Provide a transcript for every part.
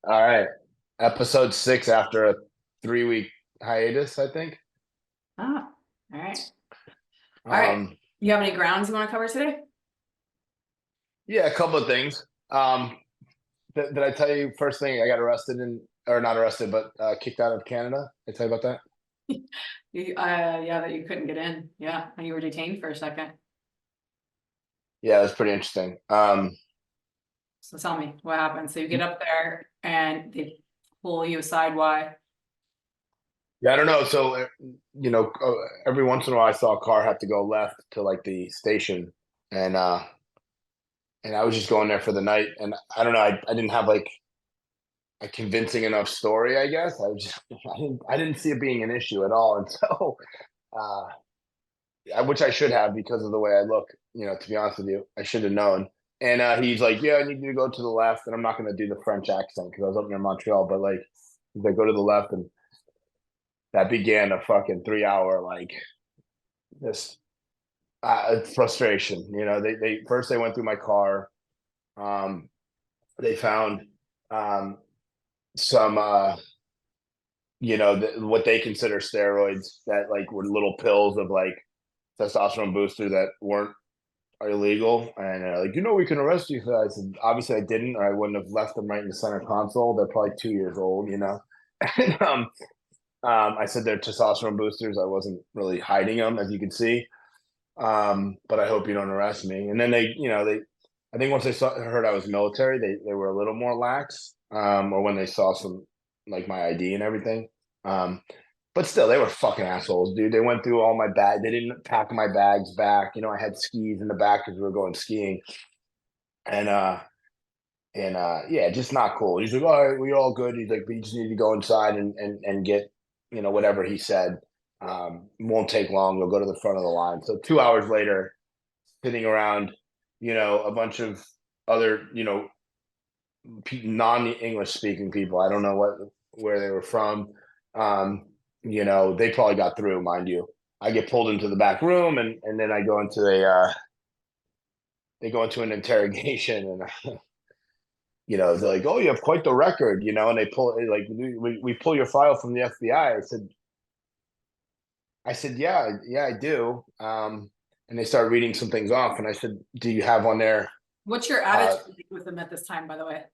All right. Episode 6 after a 3-week hiatus, I think. Ah, all right. All right. Um, You have any grounds you want to cover today? yeah, a couple of things. Did I tell you first thing I got arrested or not arrested, but kicked out of Canada? Did I tell you about that? Yeah, that you couldn't get in. Yeah, and you were detained for a second. Yeah, that's pretty interesting. So tell me what happened. So you get up there and they pull you aside. Why? Yeah, I don't know. So, every once in a while I saw a car have to go left to like the station, and and I was just going there for the night, and I don't know. I didn't have like a convincing enough story, I guess. I didn't see it being an issue at all, and so uh, which I should have because of the way I look. To be honest with you, I should have known. And he's like, "Yeah, I need you to go to the left." And I'm not going to do the French accent because I was up near Montreal, but like, they go to the left, and that began a fucking 3 hour like this frustration. They first they went through my car. Um, they found um, some what they consider steroids that like were little pills of like testosterone booster that weren't illegal. And like, we can arrest you for that. I said, obviously I didn't, or I wouldn't have left them right in the center console. They're probably 2 years old, and, I said they're testosterone boosters. I wasn't really hiding them, as you can see. But I hope you don't arrest me. And then I think once heard I was military, they were a little more lax. Or when they saw some like my ID and everything. Um, but still, they were fucking assholes, dude. They went through all my bag. They didn't pack my bags back. I had skis in the back because we were going skiing, and yeah, just not cool. He's like, all right, we're all good. He's like, but you just need to go inside and get whatever he said. Won't take long. You'll go to the front of the line. So 2 hours later, sitting around, a bunch of other non-English speaking people. I don't know where they were from. They probably got through, mind you. I get pulled into the back room, and then I go into a they go into an interrogation, and they're like, "Oh, you have quite the record," and they pull like we pull your file from the FBI. I said, yeah, yeah, I do. And they started reading some things off, and I said, "Do you have on there?" What's your Uh, attitude with them at this time, by the way?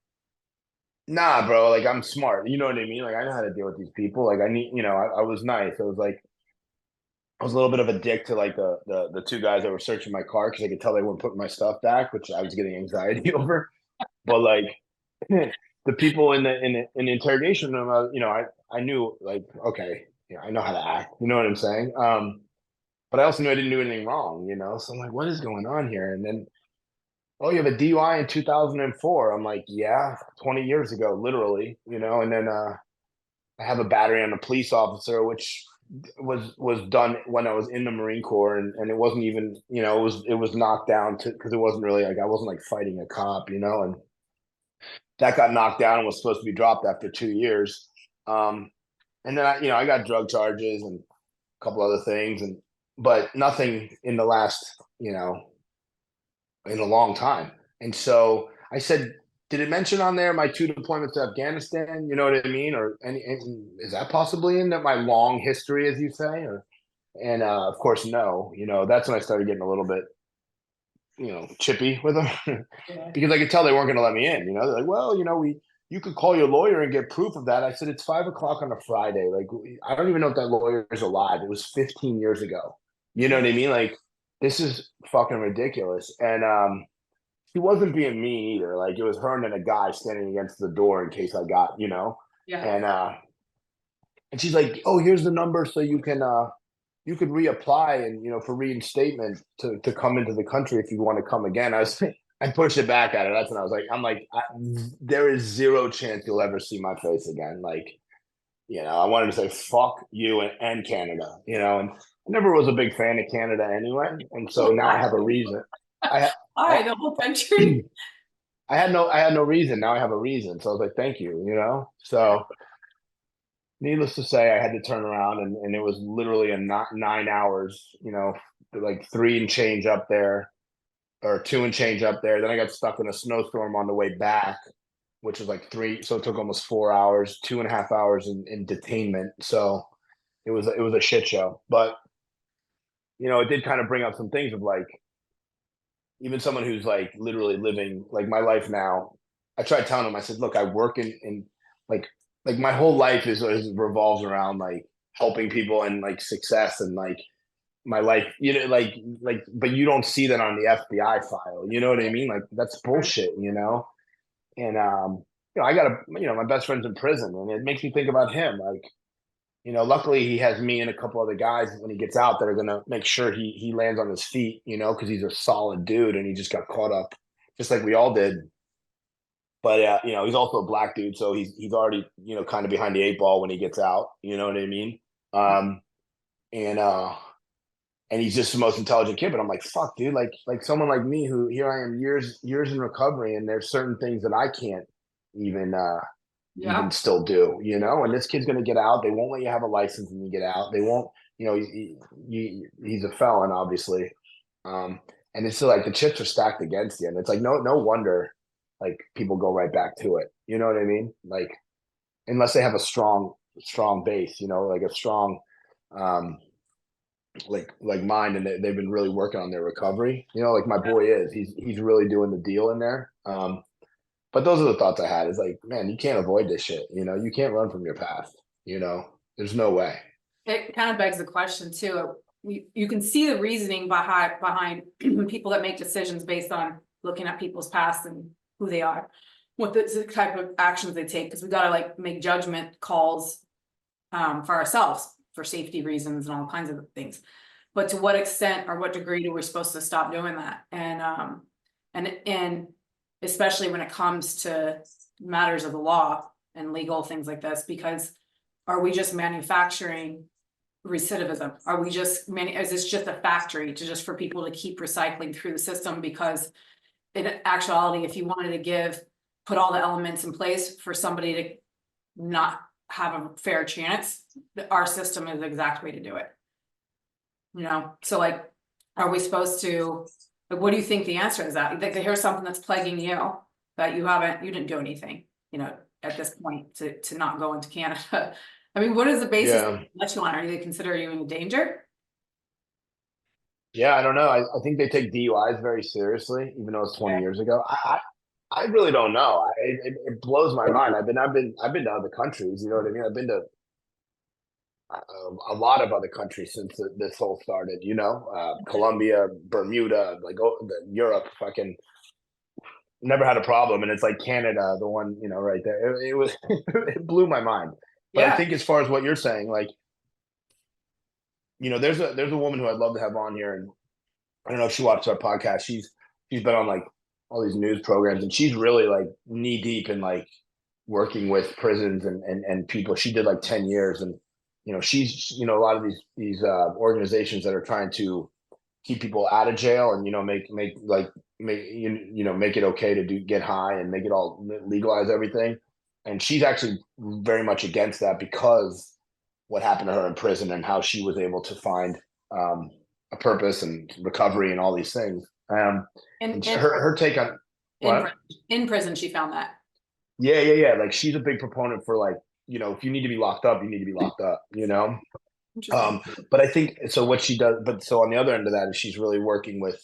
Nah, bro. Like, I'm smart. You know what I mean? Like, I know how to deal with these people. Like, I need. I was nice. I was like, I was a little bit of a dick to like the two guys that were searching my car because I could tell they weren't putting my stuff back, which I was getting anxiety over. But like, the people in the interrogation room, I knew like, okay, yeah, I know how to act. You know what I'm saying? But I also knew I didn't do anything wrong. So I'm like, what is going on here? And then, oh, you have a DUI in 2004. I'm like, yeah, 20 years ago, literally. And then I have a battery on a police officer, which was done when I was in the Marine Corps, and it wasn't even, it was knocked down to because it wasn't really like I wasn't like fighting a cop, and that got knocked down and was supposed to be dropped after 2 years. And then I got drug charges and a couple other things, but nothing in the last, in a long time. And so I said, did it mention on there my two deployments to Afghanistan? You know what I mean? Or any is that possibly in that my long history, as you say? And of course, no. That's when I started getting a little bit, chippy with them Yeah. because I could tell they weren't going to let me in. They're like, well, you could call your lawyer and get proof of that. I said, it's 5 o'clock on a Friday. Like, I don't even know if that lawyer is alive. It was 15 years ago. You know what I mean? Like, this is fucking ridiculous. And she wasn't being mean either. Like, it was her and then a guy standing against the door in case I got, Yeah. and she's like, oh, here's the number so you could reapply and for reinstatement to come into the country if you want to come again. I pushed it back at her. That's when there is zero chance you'll ever see my face again. Like, I wanted to say fuck you and Canada, and I never was a big fan of Canada anyway, and so now I have a reason. I Why I the whole country? I had no reason. Now I have a reason. So I was like, thank you, So needless to say, I had to turn around, and it was literally a not 9 hours, like three and change up there or two and change up there. Then I got stuck in a snowstorm on the way back. which was like three. So it took almost 4 hours, 2.5 hours in detainment. So it was a shit show. But it did kind of bring up some things of like even someone who's like literally living like my life now. I tried telling him, I said, look, I work in like my whole life is revolves around like helping people and like success and like my life, but you don't see that on the FBI file. You know what I mean? Like that's bullshit, And I got my best friend's in prison, and it makes me think about him. Like, luckily he has me and a couple other guys when he gets out that are gonna make sure he lands on his feet, because he's a solid dude and he just got caught up, just like we all did. But he's also a black dude, so he's already kind of behind the eight ball when he gets out. You know what I mean? And he's just the most intelligent kid. But I'm like, fuck, dude, like someone like me who here I am years in recovery, and there's certain things that I can't even Yeah. still do, and this kid's gonna get out. They won't let you have a license when you get out. They won't, he's a felon, obviously. And it's still like the chips are stacked against you. And it's like no wonder like people go right back to it. You know what I mean? Like unless they have a strong base, like a strong like mind, and they've been really working on their recovery. Like my boy he's really doing the deal in there. But those are the thoughts I had. Is like, man, you can't avoid this shit. You can't run from your past. There's no way. It kind of begs the question too. You can see the reasoning behind people that make decisions based on looking at people's past and who they are, what the type of actions they take, because we got to like make judgment calls for ourselves for safety reasons and all kinds of things. But to what extent or what degree do we supposed to stop doing that? And especially when it comes to matters of the law and legal things like this, because are we just manufacturing recidivism? Are we just is this just a factory for people to keep recycling through the system? Because in actuality, if you wanted to put all the elements in place for somebody to not have a fair chance, our system is the exact way to do it. So like, are we supposed to, like, what do you think the answer is? That like, here's something that's plaguing you that you didn't do anything, at this point to not go into Canada. I mean, what is the basis Yeah. that you want? Are they consider you in danger? Yeah, I don't know. I think they take DUIs very seriously, even though it's 20 Okay. years ago. I really don't know. It blows my mind. I've been to other countries. You know what I mean? I've been to a lot of other countries since this whole started. Colombia, Bermuda, like Europe. Fucking never had a problem. And it's like Canada, the one right there. It was it blew my mind. But I Yeah. think as far as what you're saying, like there's a woman who I'd love to have on here, and I don't know if she watches our podcast. She's been on like all these news programs, and she's really like knee deep in like working with prisons and people. She did like 10 years, and she's a lot of these organizations that are trying to keep people out of jail, and make it okay to get high and make it all legalize everything. And she's actually very much against that because what happened to her in prison and how she was able to find a purpose and recovery and all these things. In And in her take on in, what? pri- in prison, she found that. Yeah. Like she's a big proponent for like, if you need to be locked up, you need to be locked up. Interesting. But I think so. What she does, but so on the other end of that is she's really working with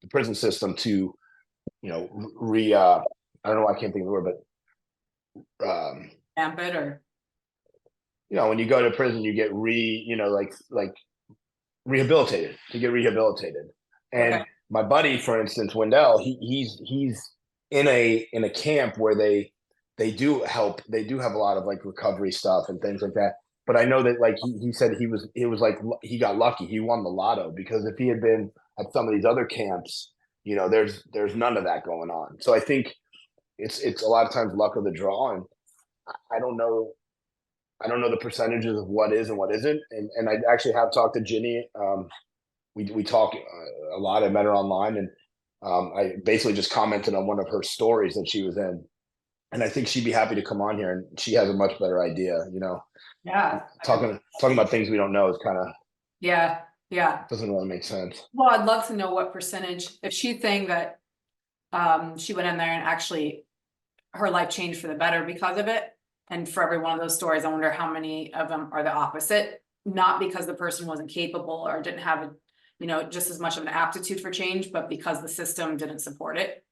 the prison system to, re. I don't know. I can't think of the word, but Amp it or when you go to prison, you get like rehabilitated to get rehabilitated. okay. And my buddy, for instance, Wendell, he's in a camp where they do help. They do have a lot of like recovery stuff and things like that. But I know that like he said it was like he got lucky. He won the lotto, because if he had been at some of these other camps, there's none of that going on. So I think it's a lot of times luck of the draw, and I don't know. I don't know the percentages of what is and what isn't. And I actually have talked to Ginny. We talk a lot. I met her online, and I basically just commented on one of her stories that she was in, and I think she'd be happy to come on here. And she has a much better idea. Yeah. Talking about things we don't know is kind of Yeah. Yeah. doesn't really make sense. Well, I'd love to know what percentage, if she's saying that she went in there and actually her life changed for the better because of it. And for every one of those stories, I wonder how many of them are the opposite, not because the person wasn't capable or didn't have a, just as much of an aptitude for change, but because the system didn't support it.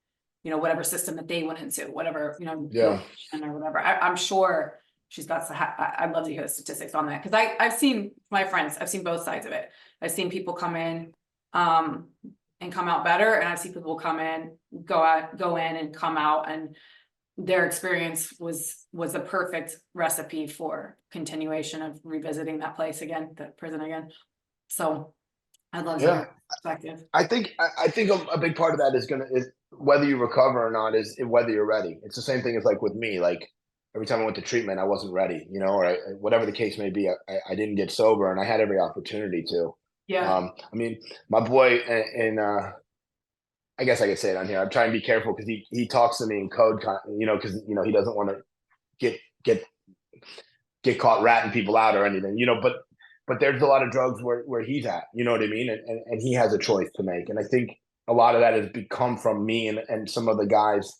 Whatever system that they went into, whatever, Yeah. or whatever. I'm sure she's got I'd love to hear the statistics on that. Cause I've seen my friends, I've seen both sides of it. I've seen people come in, and come out better. And I've seen people come in, go in and come out, and their experience was a perfect recipe for continuation of revisiting that place again, that prison again. So I'd love to Yeah. hear perspective. I think a big part of that is whether you recover or not is whether you're ready. It's the same thing as like with me. Like every time I went to treatment, I wasn't ready, or whatever the case may be. I didn't get sober, and I had every opportunity to. Yeah. I mean, my boy, and I guess I could say it on here. I'm trying to be careful because he talks to me in code, because he doesn't want to get get get caught ratting people out or anything, but there's a lot of drugs where he's at, you know what I mean? And he has a choice to make. And I think a lot of that has become from me and some of the guys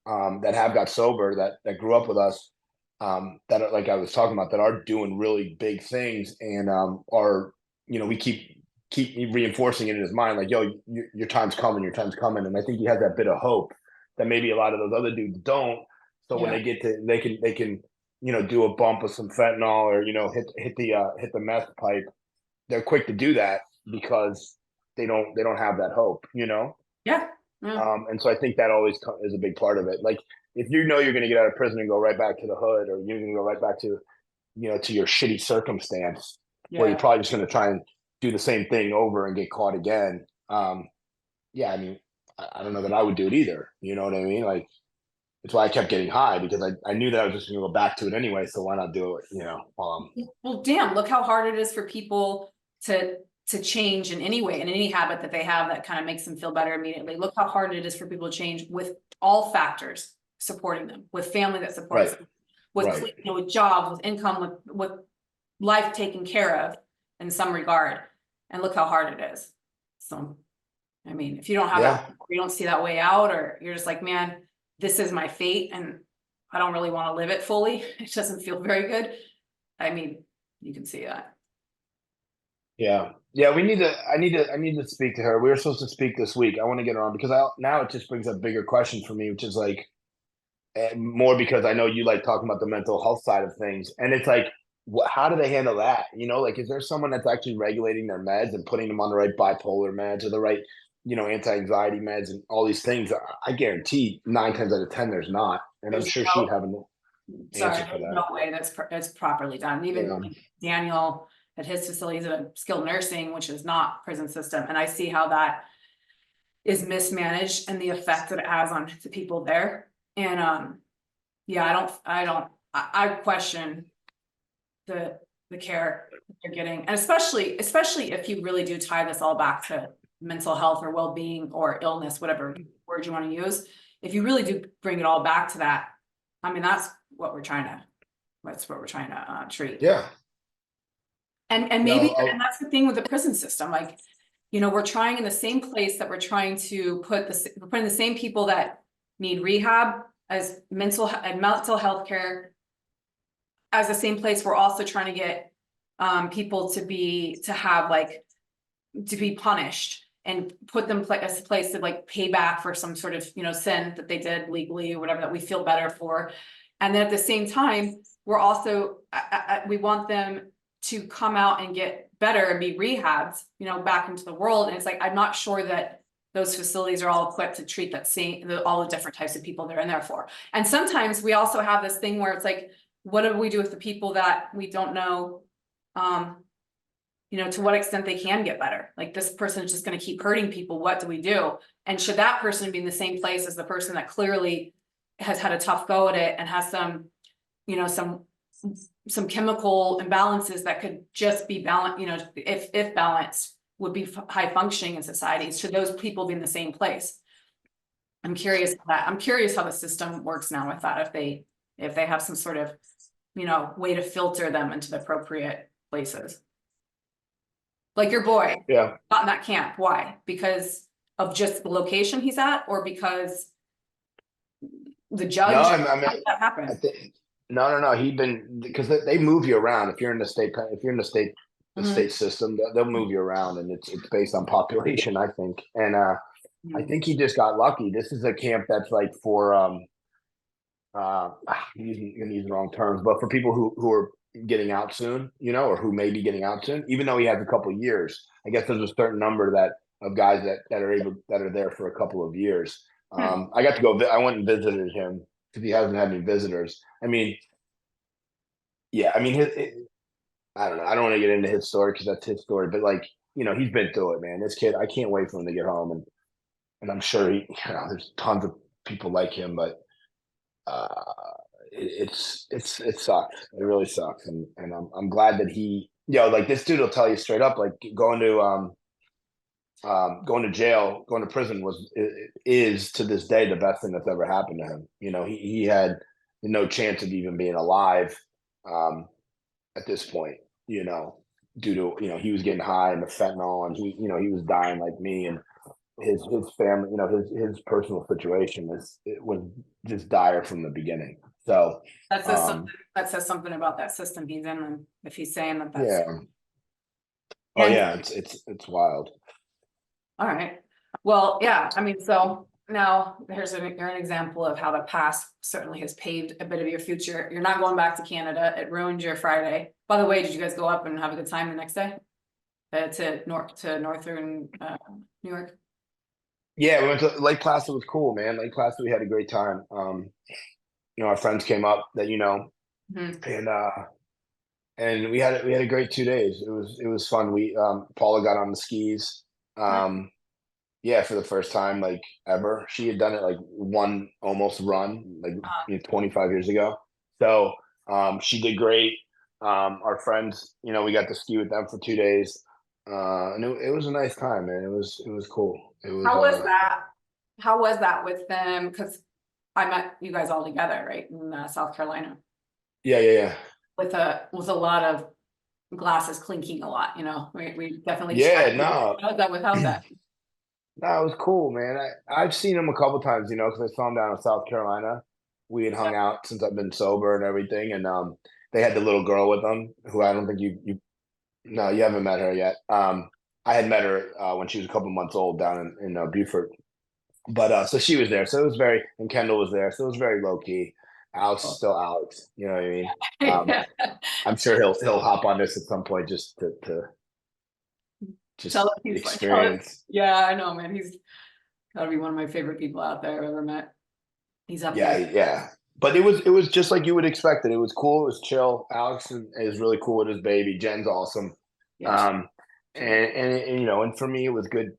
that have got sober that grew up with us, that are, like I was talking about, that are doing really big things and are, we keep reinforcing it in his mind, like, yo, your time's coming, your time's coming. And I think he has that bit of hope that maybe a lot of those other dudes don't. So when Yeah. they get to, they can do a bump of some fentanyl or hit the meth pipe. They're quick to do that because they don't have that hope. Yeah. Yeah. And so I think that always is a big part of it. Like if you're going to get out of prison and go right back to the hood, or you're going to go right back to to your shitty circumstance, where you're Yeah. probably just going to try and do the same thing over and get caught again. Yeah, I mean, I don't know that I would do it either. You know what I mean? Like it's why I kept getting high, because I knew that I was just going to go back to it anyway. So why not do it? Well, damn, look how hard it is for people to change in any way, in any habit that they have that kind of makes them feel better immediately. Look how hard it is for people to change with all factors supporting them, with family that supports Right, them, with right. with jobs, with income, with life taken care of in some regard. And look how hard it is. So, I mean, if you don't have Yeah, that, you don't see that way out, or you're just like, man, this is my fate and I don't really want to live it fully. It doesn't feel very good. I mean, you can see that. yeah, yeah. I need to speak to her. We were supposed to speak this week. I want to get her on because now it just brings up bigger questions for me, which is like, more because I know you like talking about the mental health side of things, and it's like, how do they handle that? Like, is there someone that's actually regulating their meds and putting them on the right bipolar meds or the right, anti-anxiety meds and all these things? I guarantee 9 times out of 10 there's not, and I'm There's sure she'd no, have an sorry, answer for there's that. no way that's properly done. Even Yeah, Daniel at his facilities at skilled nursing, which is not prison system, and I see how that is mismanaged and the effect that it has on the people there. And yeah, I question the care that they're getting, and especially if you really do tie this all back to mental health or well-being or illness, whatever word you want to use. If you really do bring it all back to that, I mean, that's what we're trying to treat. yeah. And No, maybe, and that's the thing with the prison system, like, we're trying in the same place that we're trying to we're putting the same people that need rehab as mental health care as the same place. We're also trying to get people to be punished and put them as a place to like pay back for some sort of sin that they did legally or whatever that we feel better for. And then at the same time, we're also we want them to come out and get better and be rehabbed, back into the world. And it's like, I'm not sure that those facilities are all equipped to treat all the different types of people they're in there for. And sometimes we also have this thing where it's like, what do we do with the people that we don't know, to what extent they can get better? Like, this person is just going to keep hurting people. What do we do? And should that person be in the same place as the person that clearly has had a tough go at it and has some chemical imbalances that could just be balanced, if balanced, would be high functioning in society? Should those people be in the same place? I'm curious how the system works now with that, if they have some sort of, way to filter them into the appropriate places. Like your boy, yeah. not in that camp. Why? Because of just the location he's at, or because the No, judge? I mean, How did that I happen? think no, no, no. He'd been because they move you around if you're in the Mhm. state system. They'll move you around, and it's based on population, I think. And I Mhm. think he just got lucky. This is a camp that's like for I'm gonna use the wrong terms, but for people who are getting out soon, or who may be getting out soon, even though he has a couple of years. I guess there's a certain number that of guys that are there for a couple of years. Hmm. I got to go. I went and visited him because he hasn't had any visitors. I mean, yeah, I mean, I don't know. I don't want to get into his story because that's his story, but like, he's been through it, man. This kid, I can't wait for him to get home, and I'm sure there's tons of people like him, but uh, it sucks. It really sucks, and I'm glad that like this dude will tell you straight up, like going to jail, going to prison is to this day the best thing that's ever happened to him. He had no chance of even being alive um, at this point. You know, due to he was getting high and the fentanyl, and he was dying like me, and his family, his personal situation was just dire from the beginning. So, That says something, um, that says something about that system he's in, and if he's saying that that's, yeah, oh and, yeah, it's wild. all right. Well, yeah, I mean, so now you're an example of how the past certainly has paved a bit of your future. You're not going back to Canada. It ruined your Friday. By the way, did you guys go up and have a good time the next day? To Northern, New York? Yeah, we went to Lake Placid. Was cool, man. Lake Placid, we had a great time. Our friends came up that Mhm. and we had a great 2 days. It was fun. Paula got on the skis. Nice. Um, yeah, for the first time like ever. She had done it like one almost run like 25 years ago. So she did great. Our friends, we got to ski with them for 2 days. And it was a nice time, man. It was cool. It was How was that? How was that with them? Because I met you guys all together, right, in South Carolina, yeah, yeah, yeah. with a lot of glasses clinking a lot. We definitely Yeah, chatted. no, How's that without that? no, it was cool, man. I've seen him a couple times, because I saw him down in South Carolina. We had Yeah. hung out since I've been sober and everything, and they had the little girl with them who I don't think you no, you haven't met her yet. I had met her when she was a couple months old down in Beaufort, but so she was there. So it was and Kendall was there. So it was very low key. Alex is still Alex. You know what I mean? Um, I'm sure he'll hop on this at some point just to Tell just us he's fun. Tell us. experience. Yeah, I know, man. He's gotta be one of my favorite people out there I've ever met. He's up Yeah, there. yeah. But it was just like you would expect it. It was cool. It was chill. Alex is really cool with his baby. Jen's awesome. Yeah, Um, she and, is. and and for me, it was good,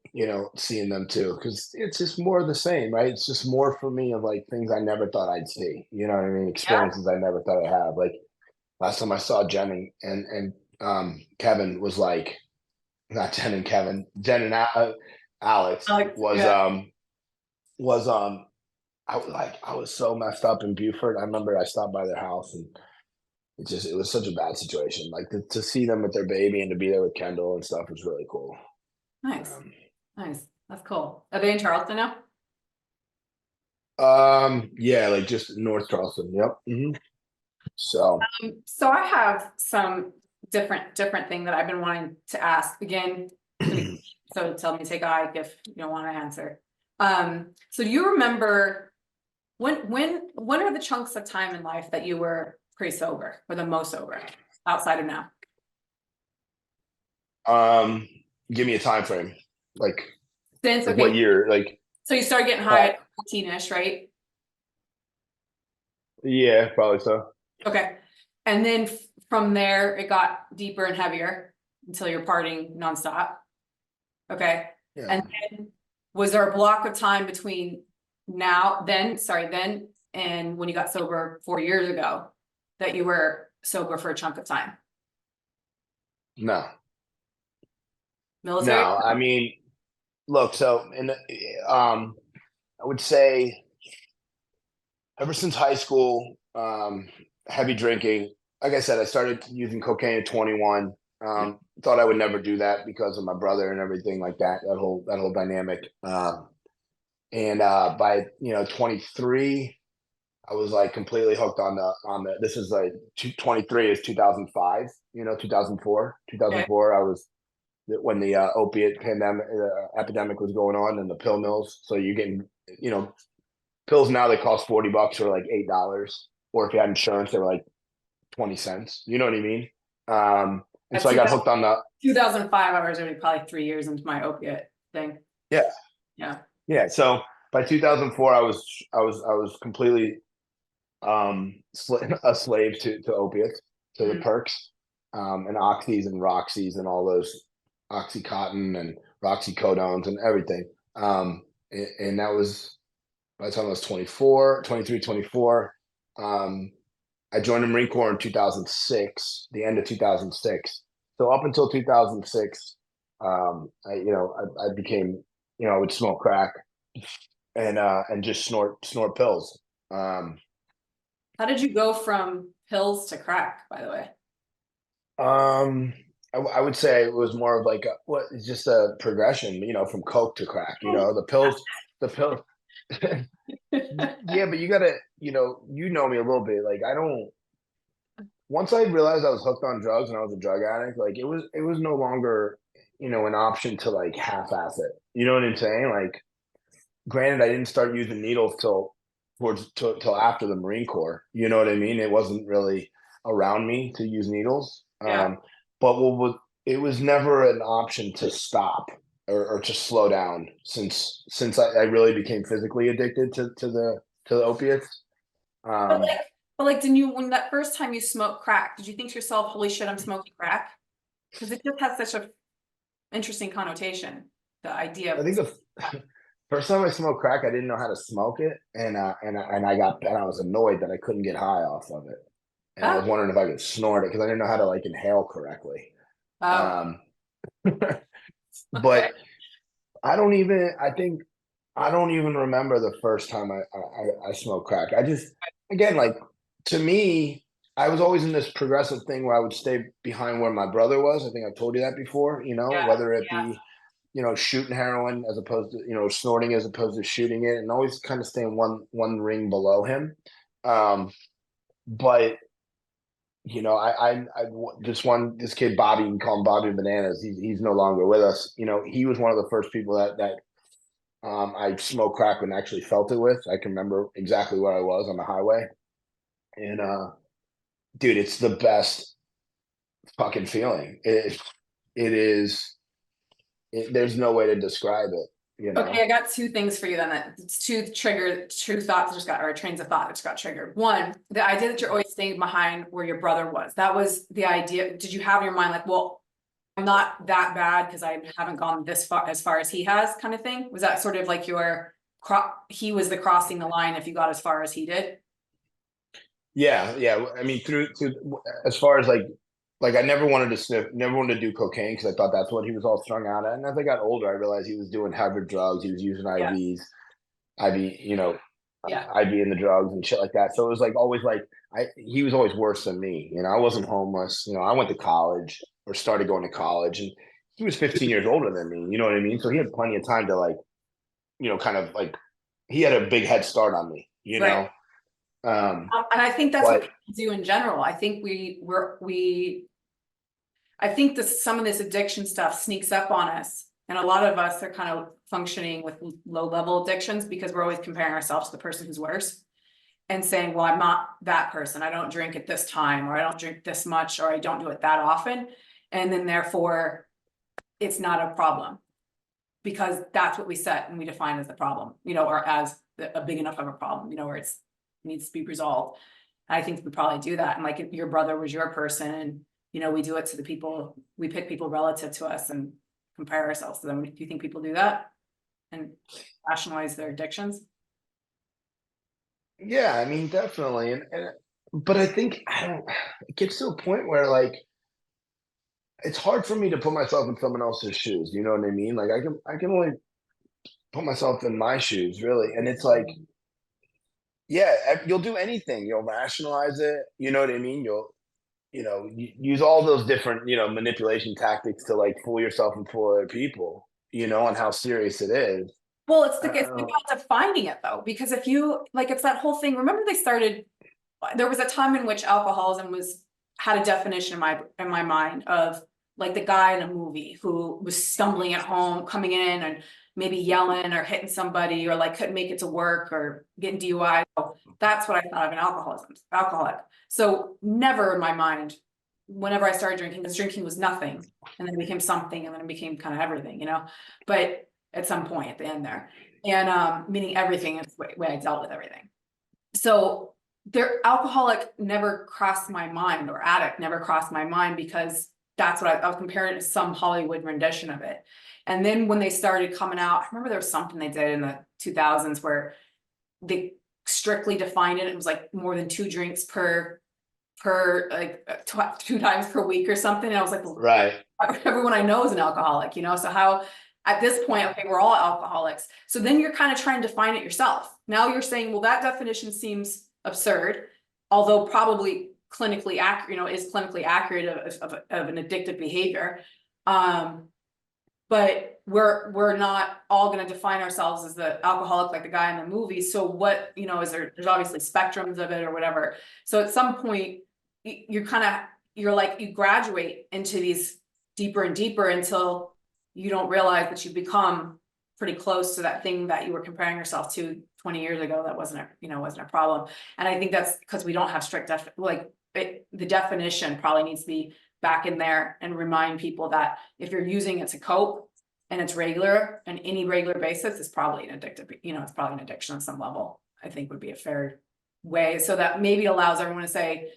seeing them too, because it's just more of the same, right? It's just more for me of like things I never thought I'd see. You know what I mean? Yeah. Experiences I never thought I'd have. Like last time I saw Jen and Kevin was like, not Jen and Kevin, Jen and Alex Alex, was yeah. was I was so messed up in Beaufort. I remember I stopped by their house, and it was such a bad situation. Like to see them with their baby and to be there with Kendall and stuff was really cool. Nice. Um, Nice. That's cool. Are they in Charleston now? yeah, like just North Charleston. Yep. So, So I have some different thing that I've been wanting to ask. Again, it's gonna be, so tell me to take a hike if you don't want to answer. So do you remember when are the chunks of time in life that you were pretty sober or the most sober outside of now? um, give me a time frame. Like, Since, like what okay, year? Like, so you started getting high uh, at 14-ish, right? yeah, probably so. Okay. And then from there, it got deeper and heavier until you're partying nonstop. Okay. Yeah. And then was there a block of time between then and when you got sober 4 years ago that you were sober for a chunk of time? No, Military? no. I mean, look. So, I would say ever since high school, heavy drinking. Like I said, I started using cocaine at 21. Thought I would never do that because of my brother and everything like that. That whole dynamic. And by 23. I was like completely hooked on the. This is like 23 is 2005. 2004, Okay. 2004. I was when the opiate pandemic epidemic was going on and the pill mills. So you getting you know pills now they cost $40 or like $8, or if you had insurance they were like 20 cents. You know what I mean? And At so I got hooked on the 2005, I was already probably 3 years into my opiate thing. yeah Yeah. yeah. So by 2004, I was completely a slave to opiates, to the Mhm. perks, and oxys and roxys and all those oxycontin and roxycodones and everything. And that was by the time I was 24, 23, 24. I joined the Marine Corps in 2006, the end of 2006. So up until 2006, I became, I would smoke crack and just snort pills. Um, How did you go from pills to crack, by the way? Um, I would say it was more of like it's just a progression, from coke to crack. The pills. Yeah, but you gotta, me a little bit. Like I don't. Once I realized I was hooked on drugs and I was a drug addict, like it was no longer, an option to like half-ass it. You know what I'm saying? Like, granted, I didn't start using needles till after the Marine Corps. You know what I mean? It wasn't really around me to use needles. Yeah. But it was never an option to stop or to slow down since I really became physically addicted to the opiates. But Um, like, but like, didn't you, when that first time you smoked crack, did you think to yourself, holy shit, I'm smoking crack? Because it just has such a interesting connotation, the idea I of think the first time I smoked crack, I didn't know how to smoke it, and I was annoyed that I couldn't get high off of it, and I oh, was wondering if I could snort it because I didn't know how to like inhale correctly. oh, Um, okay. but I think I don't even remember the first time I smoked crack. I just, again, like, to me, I was always in this progressive thing where I would stay behind where my brother was. I think I've told you that before, Yeah, whether it yeah. be, shooting heroin as opposed to, snorting as opposed to shooting it, and always kind of staying one ring below him. Um, but this kid Bobby, you can call him Bobby Bananas. He's no longer with us. He was one of the first people that I smoked crack and actually felt it with. I can remember exactly where I was on the highway. And dude, it's the best fucking feeling. It is. There's no way to describe it. Okay, I got two things for you then. It's two thoughts that just got, or trains of thought that just got triggered. One, the idea that you're always staying behind where your brother was. That was the idea. Did you have in your mind like, well, I'm not that bad because I haven't gone this far as he has, kind of thing? Was that sort of like he was the crossing the line if you got as far as he did? Yeah, yeah. I mean, through as far as like I never wanted to sniff, never wanted to do cocaine because I thought that's what he was all strung out at. And as I got older, I realized he was doing hybrid drugs. He was using Yeah, IVs, IV, yeah, IV in the drugs and shit like that. So it was like always like he was always worse than me. I wasn't homeless. I went to college or started going to college, and he was 15 years older than me. You know what I mean? So he had plenty of time to like, kind of like he had a big head start on me. right. And I think that's what But people do in general. I think I think some of this addiction stuff sneaks up on us. And a lot of us are kind of functioning with low level addictions because we're always comparing ourselves to the person who's worse and saying, well, I'm not that person. I don't drink at this time, or I don't drink this much, or I don't do it that often. And then therefore it's not a problem because that's what we set and we define as the problem, or as a big enough of a problem, where it needs to be resolved. I think we probably do that. And like if your brother was your person, and we do it to the people, we pick people relative to us and compare ourselves to them. Do you think people do that and rationalize their addictions? yeah, I mean, definitely. And but I think I don't. It gets to a point where like it's hard for me to put myself in someone else's shoes. You know what I mean? Like I can only put myself in my shoes, really. And it's like, yeah, you'll do anything. You'll rationalize it. You know what I mean? You'll use all those different, manipulation tactics to like fool yourself and fool other people, on how serious it is. Well, it's Uh, about defining it though, because if you like, it's that whole thing. Remember, they started. There was a time in which alcoholism was had a definition in my mind of like the guy in a movie who was stumbling at home, coming in and maybe yelling or hitting somebody, or like couldn't make it to work or getting DUI. So that's what I thought of an alcoholic. So never in my mind, whenever I started drinking, because drinking was nothing, and then it became something, and then it became kind of everything, you know. But at some point at the end there, and meaning everything is the way I dealt with everything. So their alcoholic never crossed my mind, or addict never crossed my mind, because that's what I was comparing it to some Hollywood rendition of it. And then when they started coming out, I remember there was something they did in the 2000s where they strictly defined it. It was like more than 2 drinks per like 2 times per week or something. And I was like, well, right. everyone I know is an alcoholic, you know? So how, at this point, okay, we're all alcoholics. So then you're kind of trying to define it yourself. Now you're saying, well, that definition seems absurd, although probably clinically accurate, you know, is clinically accurate of an addictive behavior. But we're not all going to define ourselves as the alcoholic like the guy in the movie. So what, you know, there's obviously spectrums of it or whatever. So at some point you're like, you graduate into these deeper and deeper until you don't realize that you become pretty close to that thing that you were comparing yourself to 20 years ago. That wasn't a problem. And I think that's because we don't have strict the definition probably needs to be back in there, and remind people that if you're using it to cope and it's regular and any regular basis, it's probably an addictive, you know, it's probably an addiction on some level, I think would be a fair way. So that maybe allows everyone to say,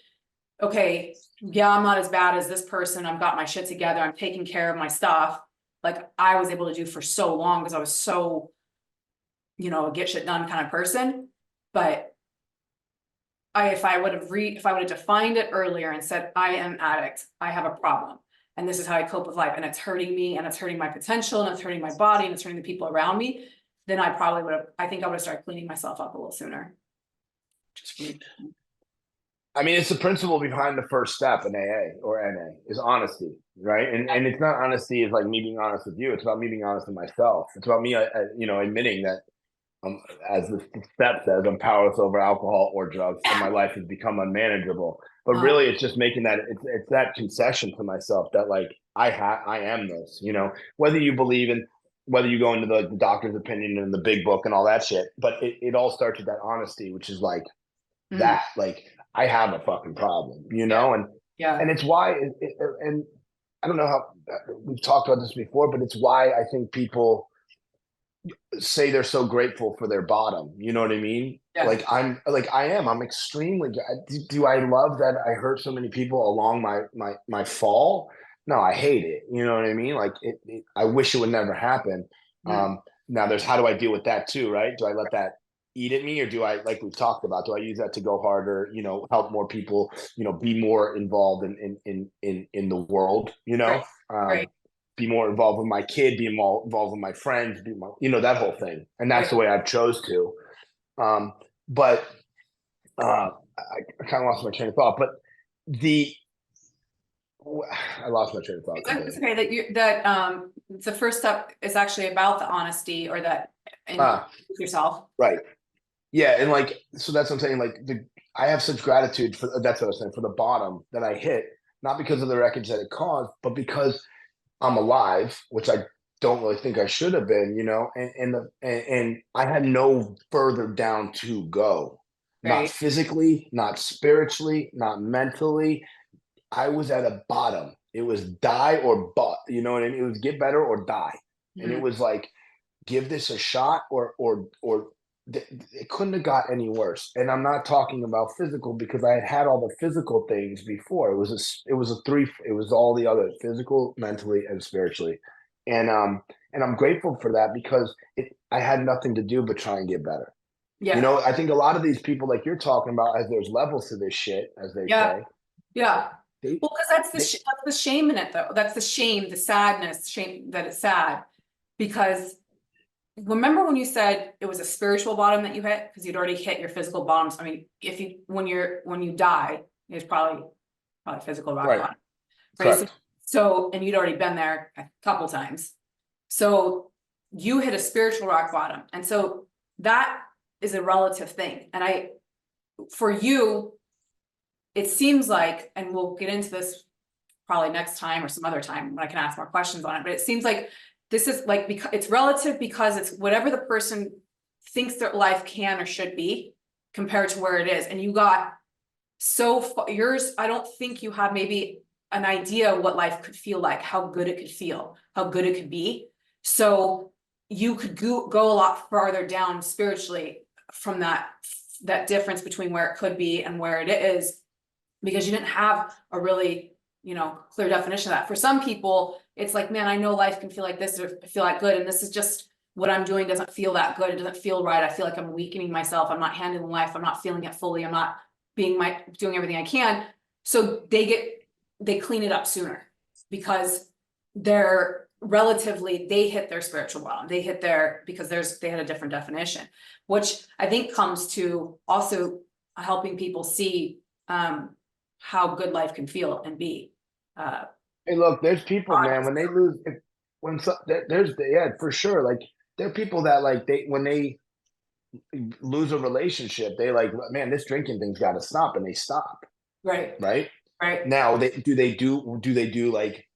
okay, yeah, I'm not as bad as this person. I've got my shit together. I'm taking care of my stuff. Like I was able to do for so long because I was so, you know, a get shit done kind of person. But if I would have defined it earlier and said, I am addict, I have a problem, and this is how I cope with life, and it's hurting me, and it's hurting my potential, and it's hurting my body, and it's hurting the people around me, then I think I would have started cleaning myself up a little sooner. Just for me. I mean, it's the principle behind the first step in AA or NA is honesty, right? And it's not honesty is like me being honest with you. It's about me being honest with myself. It's about me, you know, admitting that as the step says, I'm powerless over alcohol or drugs, and my life has become unmanageable. But really, it's just making that it's that concession to myself that like I am this, you know, whether you believe in whether you go into the doctor's opinion and the big book and all that shit. But it all starts with that honesty, which is like that, like I have a fucking problem, you know, and it's why, and I don't know how we've talked about this before, but it's why I think people say they're so grateful for their bottom. You know what I mean? Yeah. Like I'm extremely. Do I love that I hurt so many people along my fall? No, I hate it. You know what I mean? Like I wish it would never happen. Now there's how do I deal with that too, right? Do I let that eat at me, or do I, like we've talked about, do I use that to go harder? You know, help more people. You know, be more involved in the world. You know, Right. Be more involved with my kid, be more involved with my friends, be more, you know, that whole thing. And that's the way I've chose to. But I kind of lost my train of thought. But I lost my train of thought. It's okay that the first step is actually about the honesty, or that with yourself. Right. Yeah, and like so that's what I'm saying. Like I have such gratitude for that's what I was saying, for the bottom that I hit, not because of the wreckage that it caused, but because I'm alive, which I don't really think I should have been, you know, and I had no further down to go, not physically, not spiritually, not mentally. I was at a bottom. It was die or but, you know what I mean? It was get better or die, and it was like give this a shot, or it couldn't have got any worse. And I'm not talking about physical, because I had all the physical things before. It was all the other physical, mentally, and spiritually. And I'm grateful for that, because I had nothing to do but try and get better. Yeah. You know, I think a lot of these people like you're talking about, as there's levels to this shit, as they say. Yeah. Well, because that's the shame in it, though. That's the shame, the sadness, shame that it's sad. Because remember when you said it was a spiritual bottom that you hit, because you'd already hit your physical bottoms. I mean, when you die, it's probably physical rock bottom, right? Correct. So and you'd already been there a couple times. So you hit a spiritual rock bottom. And so that is a relative thing. And for you, it seems like, and we'll get into this probably next time or some other time when I can ask more questions on it, but it seems like this is like, because it's relative, because it's whatever the person thinks their life can or should be compared to where it is. And you got so far, yours, I don't think you have maybe an idea what life could feel like, how good it could feel, how good it could be. So you could go a lot farther down spiritually from that difference between where it could be and where it is, because you didn't have a really, clear definition of that. For some people, it's like, man, I know life can feel like this or feel like good, and this is just what I'm doing doesn't feel that good. It doesn't feel right. I feel like I'm weakening myself. I'm not handling life. I'm not feeling it fully. I'm not doing everything I can. So they clean it up sooner because they hit their spiritual bottom. They hit because they had a different definition, which I think comes to also helping people see how good life can feel and be. Hey, look, there's people, man, when they lose, yeah, for sure. Like, there are people that like when they lose a relationship, they like, man, this drinking thing's got to stop, and they stop. Right. Right. Right. Now, do they do like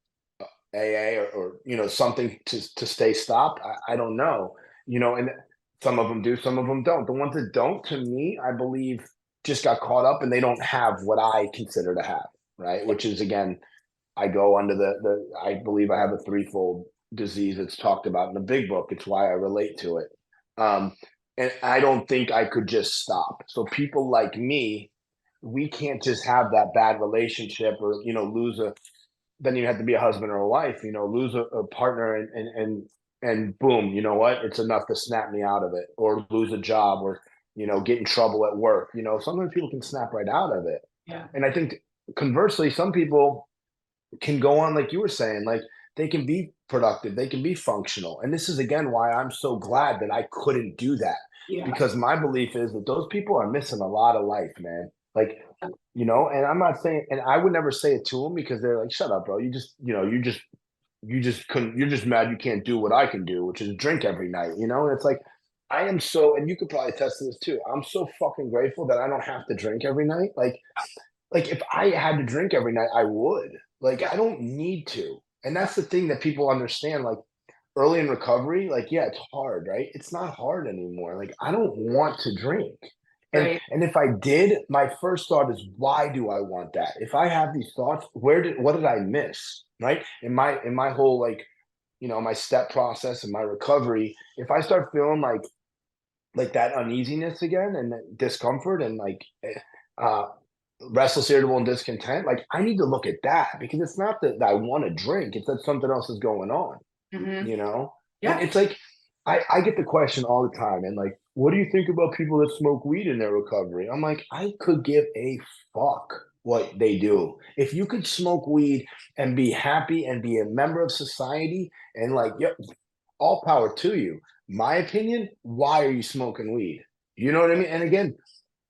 AA or something to stay stopped? I don't know. And some of them do, some of them don't. The ones that don't, to me, I believe, just got caught up, and they don't have what I consider to have, right? Which is, again, I go under I believe I have a threefold disease that's talked about in the big book. It's why I relate to it. And I don't think I could just stop. So people like me, we can't just have that bad relationship or, lose then you have to be a husband or a wife, lose a partner and boom, you know what? It's enough to snap me out of it, or lose a job, or, get in trouble at work. Sometimes people can snap right out of it. Yeah. And I think conversely, some people can go on, like you were saying, like they can be productive, they can be functional. And this is, again, why I'm so glad that I couldn't do that. Yeah. Because my belief is that those people are missing a lot of life, man. Like, and I'm not saying, and I would never say it to them, because they're like, shut up, bro. You just, you're just mad you can't do what I can do, which is drink every night, And it's like, I am so, and you could probably attest to this too. I'm so fucking grateful that I don't have to drink every night. Like if I had to drink every night, I would. Like, I don't need to. And that's the thing that people understand. Like, early in recovery, like, yeah, it's hard, right? It's not hard anymore. Like, I don't want to drink. Right. And if I did, my first thought is, why do I want that? If I have these thoughts, what did I miss? Right? In my whole, like, my step process and my recovery, if I start feeling like that uneasiness again, and that discomfort, and like restless, irritable, and discontent, like, I need to look at that, because it's not that I want to drink, it's that something else is going on. Mm-hmm. And it's like, I get the question all the time, and like, what do you think about people that smoke weed in their recovery? I'm like, I could give a fuck what they do. If you could smoke weed and be happy and be a member of society, and like, yep, all power to you. My opinion, why are you smoking weed? You know what I mean? And again,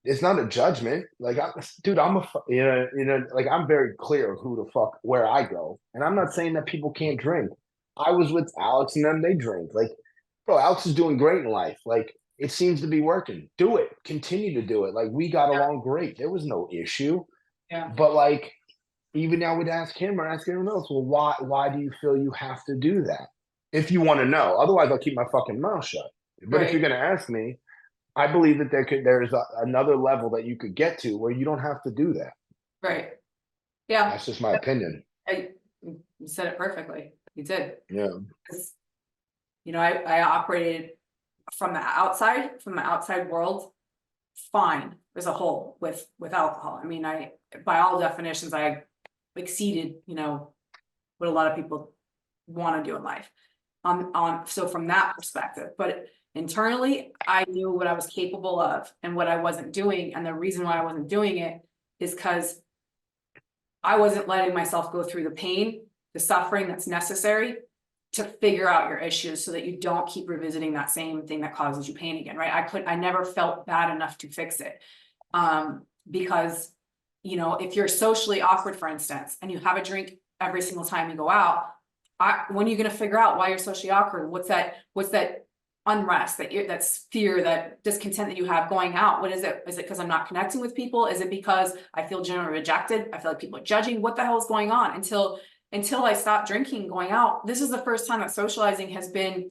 it's not a judgment. Like, dude, like, I'm very clear of who the fuck, where I go. And I'm not saying that people can't drink. I was with Alex and them, they drink. Like, bro, Alex is doing great in life. Like, it seems to be working. Do it. Continue to do it. Like, we got along great. There was no issue. Yeah. But like, even now, we'd ask him or ask anyone else, well, why do you feel you have to do that? If you want to know. Otherwise, I'll keep my fucking mouth shut. But if you're going to ask me, I believe that there's another level that you could get to where you don't have to do that. Right. Yeah. That's just my opinion. You said it perfectly. You did. Yeah. I operated from the outside world fine as a whole with alcohol. I mean, by all definitions, I exceeded, what a lot of people want to do in life. So from that perspective, but internally, I knew what I was capable of and what I wasn't doing. And the reason why I wasn't doing it is because I wasn't letting myself go through the pain, the suffering that's necessary to figure out your issues, so that you don't keep revisiting that same thing that causes you pain again, right? I never felt bad enough to fix it. Because, if you're socially awkward, for instance, and you have a drink every single time you go out, when are you gonna figure out why you're socially awkward? What's that unrest, that's fear, that discontent that you have going out? What is it? Is it because I'm not connecting with people? Is it because I feel generally rejected? I feel like people are judging. What the hell is going on? Until I stopped drinking, going out, this is the first time that socializing has been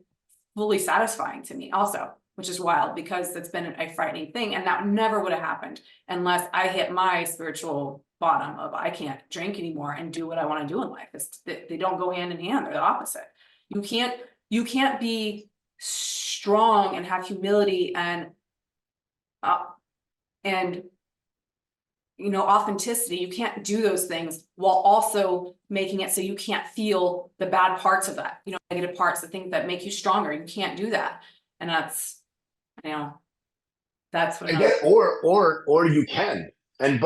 fully satisfying to me also, which is wild because it's been a frightening thing. And that never would have happened unless I hit my spiritual bottom of I can't drink anymore and do what I want to do in life. They don't go hand in hand, they're the opposite. You can't be strong and have humility uh, and authenticity. You can't do those things while also making it so you can't feel the bad parts of that, negative parts, the things that make you stronger. You can't do that. And that's what I get, or you can, and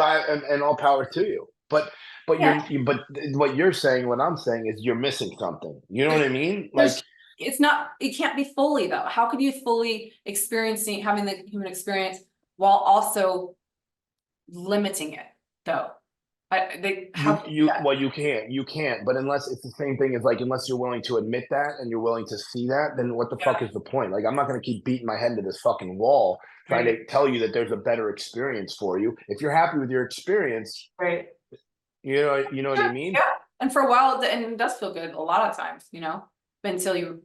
all power to you. But yeah. but what you're saying, what I'm saying is you're missing something. You know what I mean? Like, There's it can't be fully though. How could you fully having the human experience while also limiting it though? How well, you can't, but unless it's the same thing as, like, unless you're willing to admit that and you're willing to see that, then what the fuck yeah, is the point? Like, I'm not going to keep beating my head into this fucking wall trying right, to tell you that there's a better experience for you. If you're happy with your experience, right. you know what I Yeah, mean? yeah. And for a while, and it does feel good a lot of times, until you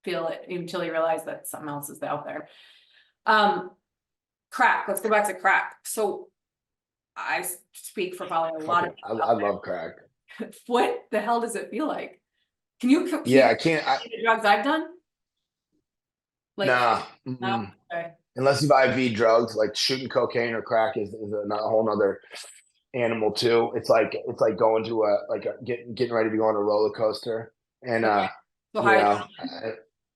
feel it, until you realize that something else is out there. Crack. Let's go back to crack. So I speak for probably a lot of Fucking, people I out love crack. there. What the hell does it feel like? Can you Yeah, compare I can't. the drugs I've done? Like, Nah. no, Mm-mm. okay. Unless you buy IV drugs, like shooting cocaine or crack is a whole nother animal too. It's like going to getting ready to go on a roller coaster, and Okay. So you high. know,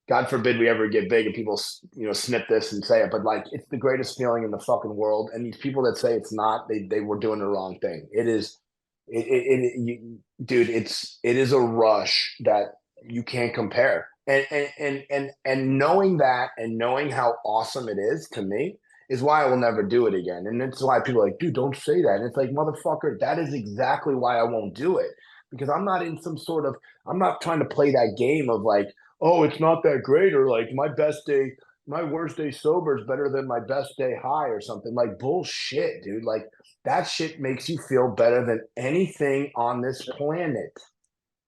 God forbid we ever get big and people snip this and say it, but like it's the greatest feeling in the fucking world. And these people that say it's not, they were doing the wrong thing. It is, dude. It is a rush that you can't compare. And knowing that and knowing how awesome it is to me is why I will never do it again. And it's why people are like, dude, don't say that. And it's like, motherfucker, that is exactly why I won't do it. Because I'm not in some sort of, I'm not trying to play that game of like, oh, it's not that great, or like my worst day sober is better than my best day high or something. Like, bullshit, dude. Like, that shit makes you feel better than anything on this planet.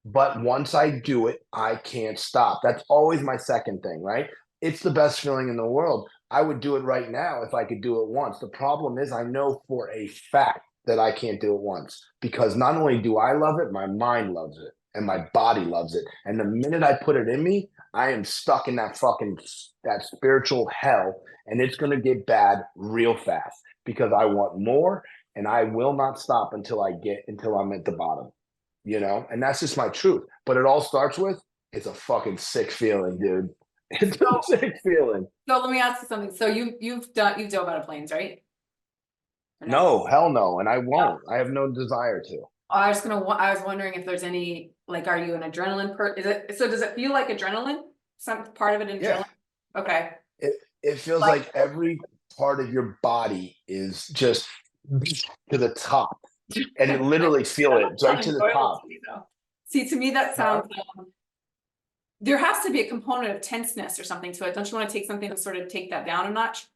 But once I do it, I can't stop. That's always my second thing, right? It's the best feeling in the world. I would do it right now if I could do it once. The problem is, I know for a fact that I can't do it once, because not only do I love it, my mind loves it and my body loves it. And the minute I put it in me, I am stuck in that spiritual hell, and it's going to get bad real fast because I want more, and I will not stop until I'm at the bottom. And that's just my truth. But it all starts with, it's a fucking sick feeling, dude. It's a So, sick feeling. so let me ask you something. So you've dove out of planes, right? Or no? No, hell no. And I No. won't. I have no desire to. I was wondering if there's any, like, are you an adrenaline does it feel like adrenaline? Some part of it Yeah. adrenaline? Okay. It feels Like, like every part of your body is just to the top. And you literally feel it that's right not to the enjoyable top. to me though. See, to me, that Huh? sounds, there has to be a component of tenseness or something to it. Don't you want to take something to sort of take that down a notch?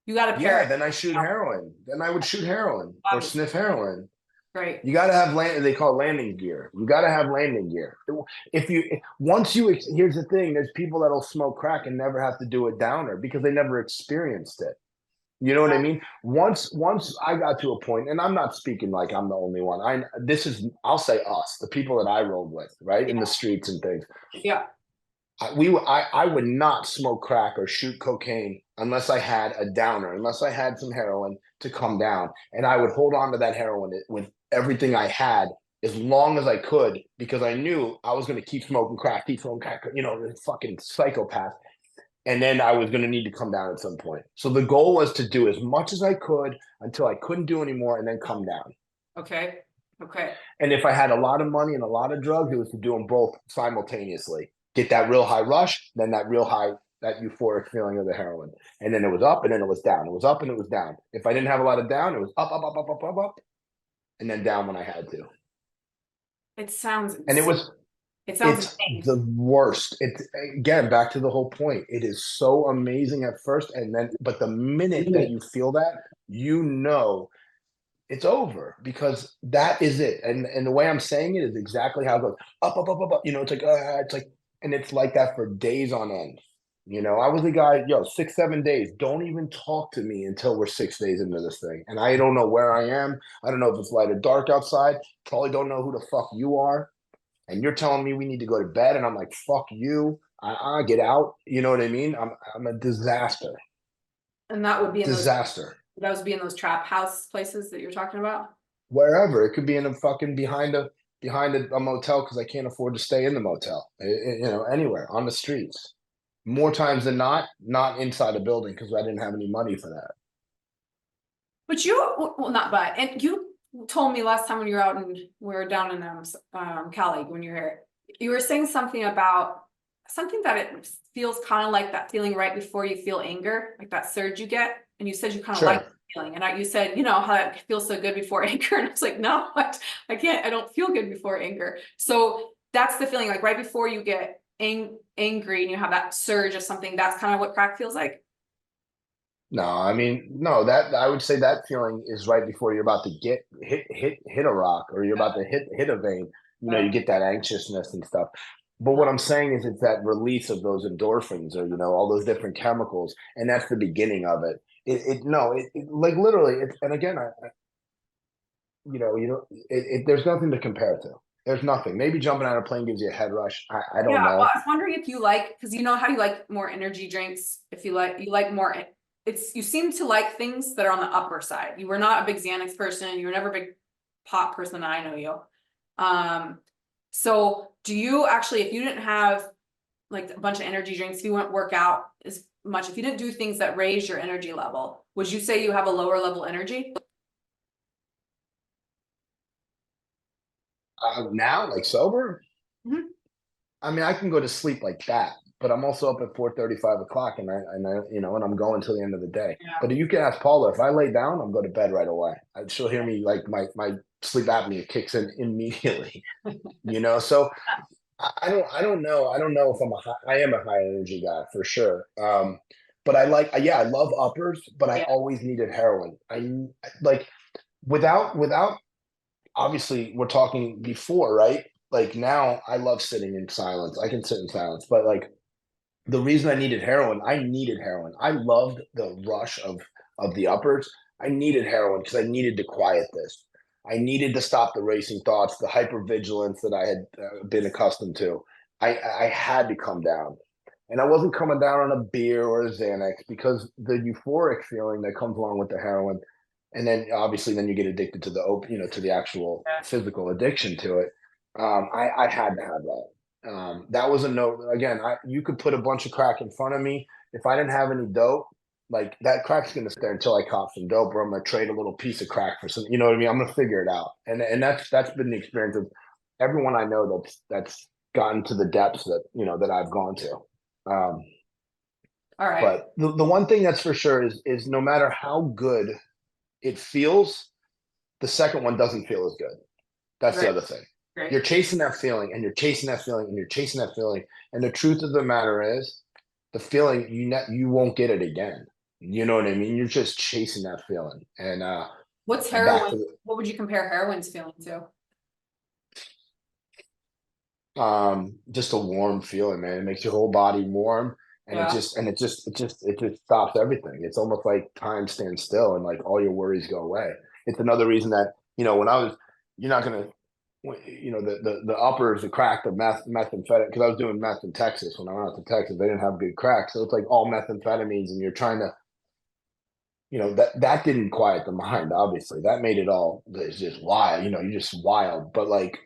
You got to pair Yeah, it. then I shoot heroin. Then I would shoot heroin or Obviously. sniff heroin. Right. You got to have they call it landing gear. You got to have landing gear. If you once you here's the thing, there's people that'll smoke crack and never have to do a downer because they never experienced it. You know what I mean? Once I got to a point, and I'm not speaking like I'm the only one. I'll say us, the people that I rolled with, right, in the streets and things. Yeah. I would not smoke crack or shoot cocaine unless I had a downer, unless I had some heroin to come down, and I would hold on to that heroin with everything I had as long as I could, because I knew I was going to keep smoking crack, the fucking psychopath, and then I was going to need to come down at some point. So the goal was to do as much as I could until I couldn't do anymore, and then come down. Okay. Okay. And if I had a lot of money and a lot of drugs, it was to do them both simultaneously. Get that real high rush, then that real high, that euphoric feeling of the heroin. And then it was up and then it was down. It was up and it was down. If I didn't have a lot of down, it was up, up, up, up, up, up, up, and then down when I had to. It sounds And it insane. was It sounds It's insane. the worst. It's again back to the whole point. It is so amazing at first, and then but the minute that you feel that, you know it's over because that is it. And the way I'm saying it is exactly how it goes. Up. You know, it's like and it's like that for days on end. You know, I was the guy, yo, 6, 7 days. Don't even talk to me until we're 6 days into this thing. And I don't know where I am. I don't know if it's light or dark outside. Probably don't know who the fuck you are. And you're telling me we need to go to bed, and I'm like, fuck you. I get out. You know what I mean? I'm a disaster. And that would be in those, Disaster. that would be in those trap house places that you're talking about? Wherever it could be in a fucking behind a motel because I can't afford to stay in the motel. You know, anywhere on the streets. More times than not inside a building because I didn't have any money for that. But you, well, not but, and you told me last time when you were out and we were down in Cali when you were here, you were saying something about something that it feels kind of like that feeling right before you feel anger, like that surge you get. And you said you kind of like Sure. feeling, and you said, you know, how it feels so good before anger. And I was like, no, I can't, I don't feel good before anger. So that's the feeling, like right before you get angry and you have that surge of something, that's kind of what crack feels like. No, I mean, no, that I would say that feeling is right before you're about to get hit a rock or you're about to hit a vein. You know, you get that anxiousness and stuff. But what I'm saying is it's that release of those endorphins or, you know, all those different chemicals, and that's the beginning of it. Like literally, and again, there's nothing to compare it to. There's nothing. Maybe jumping out of a plane gives you a head rush. I don't Yeah, well, know. I was wondering if you like, because you know how you like more energy drinks, if you like more, it's, you seem to like things that are on the upper side. You were not a big Xanax person, you were never a big pot person, I know you. So do you actually, if you didn't have like a bunch of energy drinks, if you wouldn't work out as much, if you didn't do things that raise your energy level, would you say you have a lower level energy? Now, like sober, Mhm. I mean, I can go to sleep like that, but I'm also up at 4:30, 5 o'clock, and I'm going till the end of the day. Yeah. But you can ask Paula, if I lay down, I'm going to bed right away. She'll hear me like my sleep apnea kicks in immediately, you know? So I don't know. I don't know if I am a high energy guy for sure. But I love uppers, but I Yeah. always needed heroin. Like without obviously we're talking before, right? Like now I love sitting in silence. I can sit in silence, but like the reason I needed heroin. I loved the rush of the uppers. I needed heroin because I needed to quiet this. I needed to stop the racing thoughts, the hypervigilance that I had been accustomed to. I had to come down, and I wasn't coming down on a beer or a Xanax because the euphoric feeling that comes along with the heroin, and then obviously then you get addicted to to the actual physical addiction to it. I had to have that. That was a no. Again, you could put a bunch of crack in front of me. If I didn't have any dope, like that crack's gonna stay there until I cop some dope, or I'm gonna trade a little piece of crack for some. You know what I mean? I'm gonna figure it out, and that's been the experience of everyone I know that's gotten to the depths that I've gone to. Um, All right. but the one thing that's for sure is no matter how good it feels, the second one doesn't feel as good. That's the Right. other thing. Great. You're chasing that feeling and you're chasing that feeling and you're chasing that feeling. And the truth of the matter is, the feeling you won't get it again. You know what I mean? You're just chasing that feeling. What's And back heroin? to What would you compare heroin's feeling to? just a warm feeling, man. It makes your whole body warm and Yeah. it just stops everything. It's almost like time stands still and like all your worries go away. It's another reason that, when I was you're not gonna the uppers, the crack, the methamphetamine, because I was doing meth in Texas when I went out to Texas. They didn't have good crack. So it's like all methamphetamines, and you're trying to, that didn't quiet the mind, obviously. That made it all it's just wild, you're just wild. But like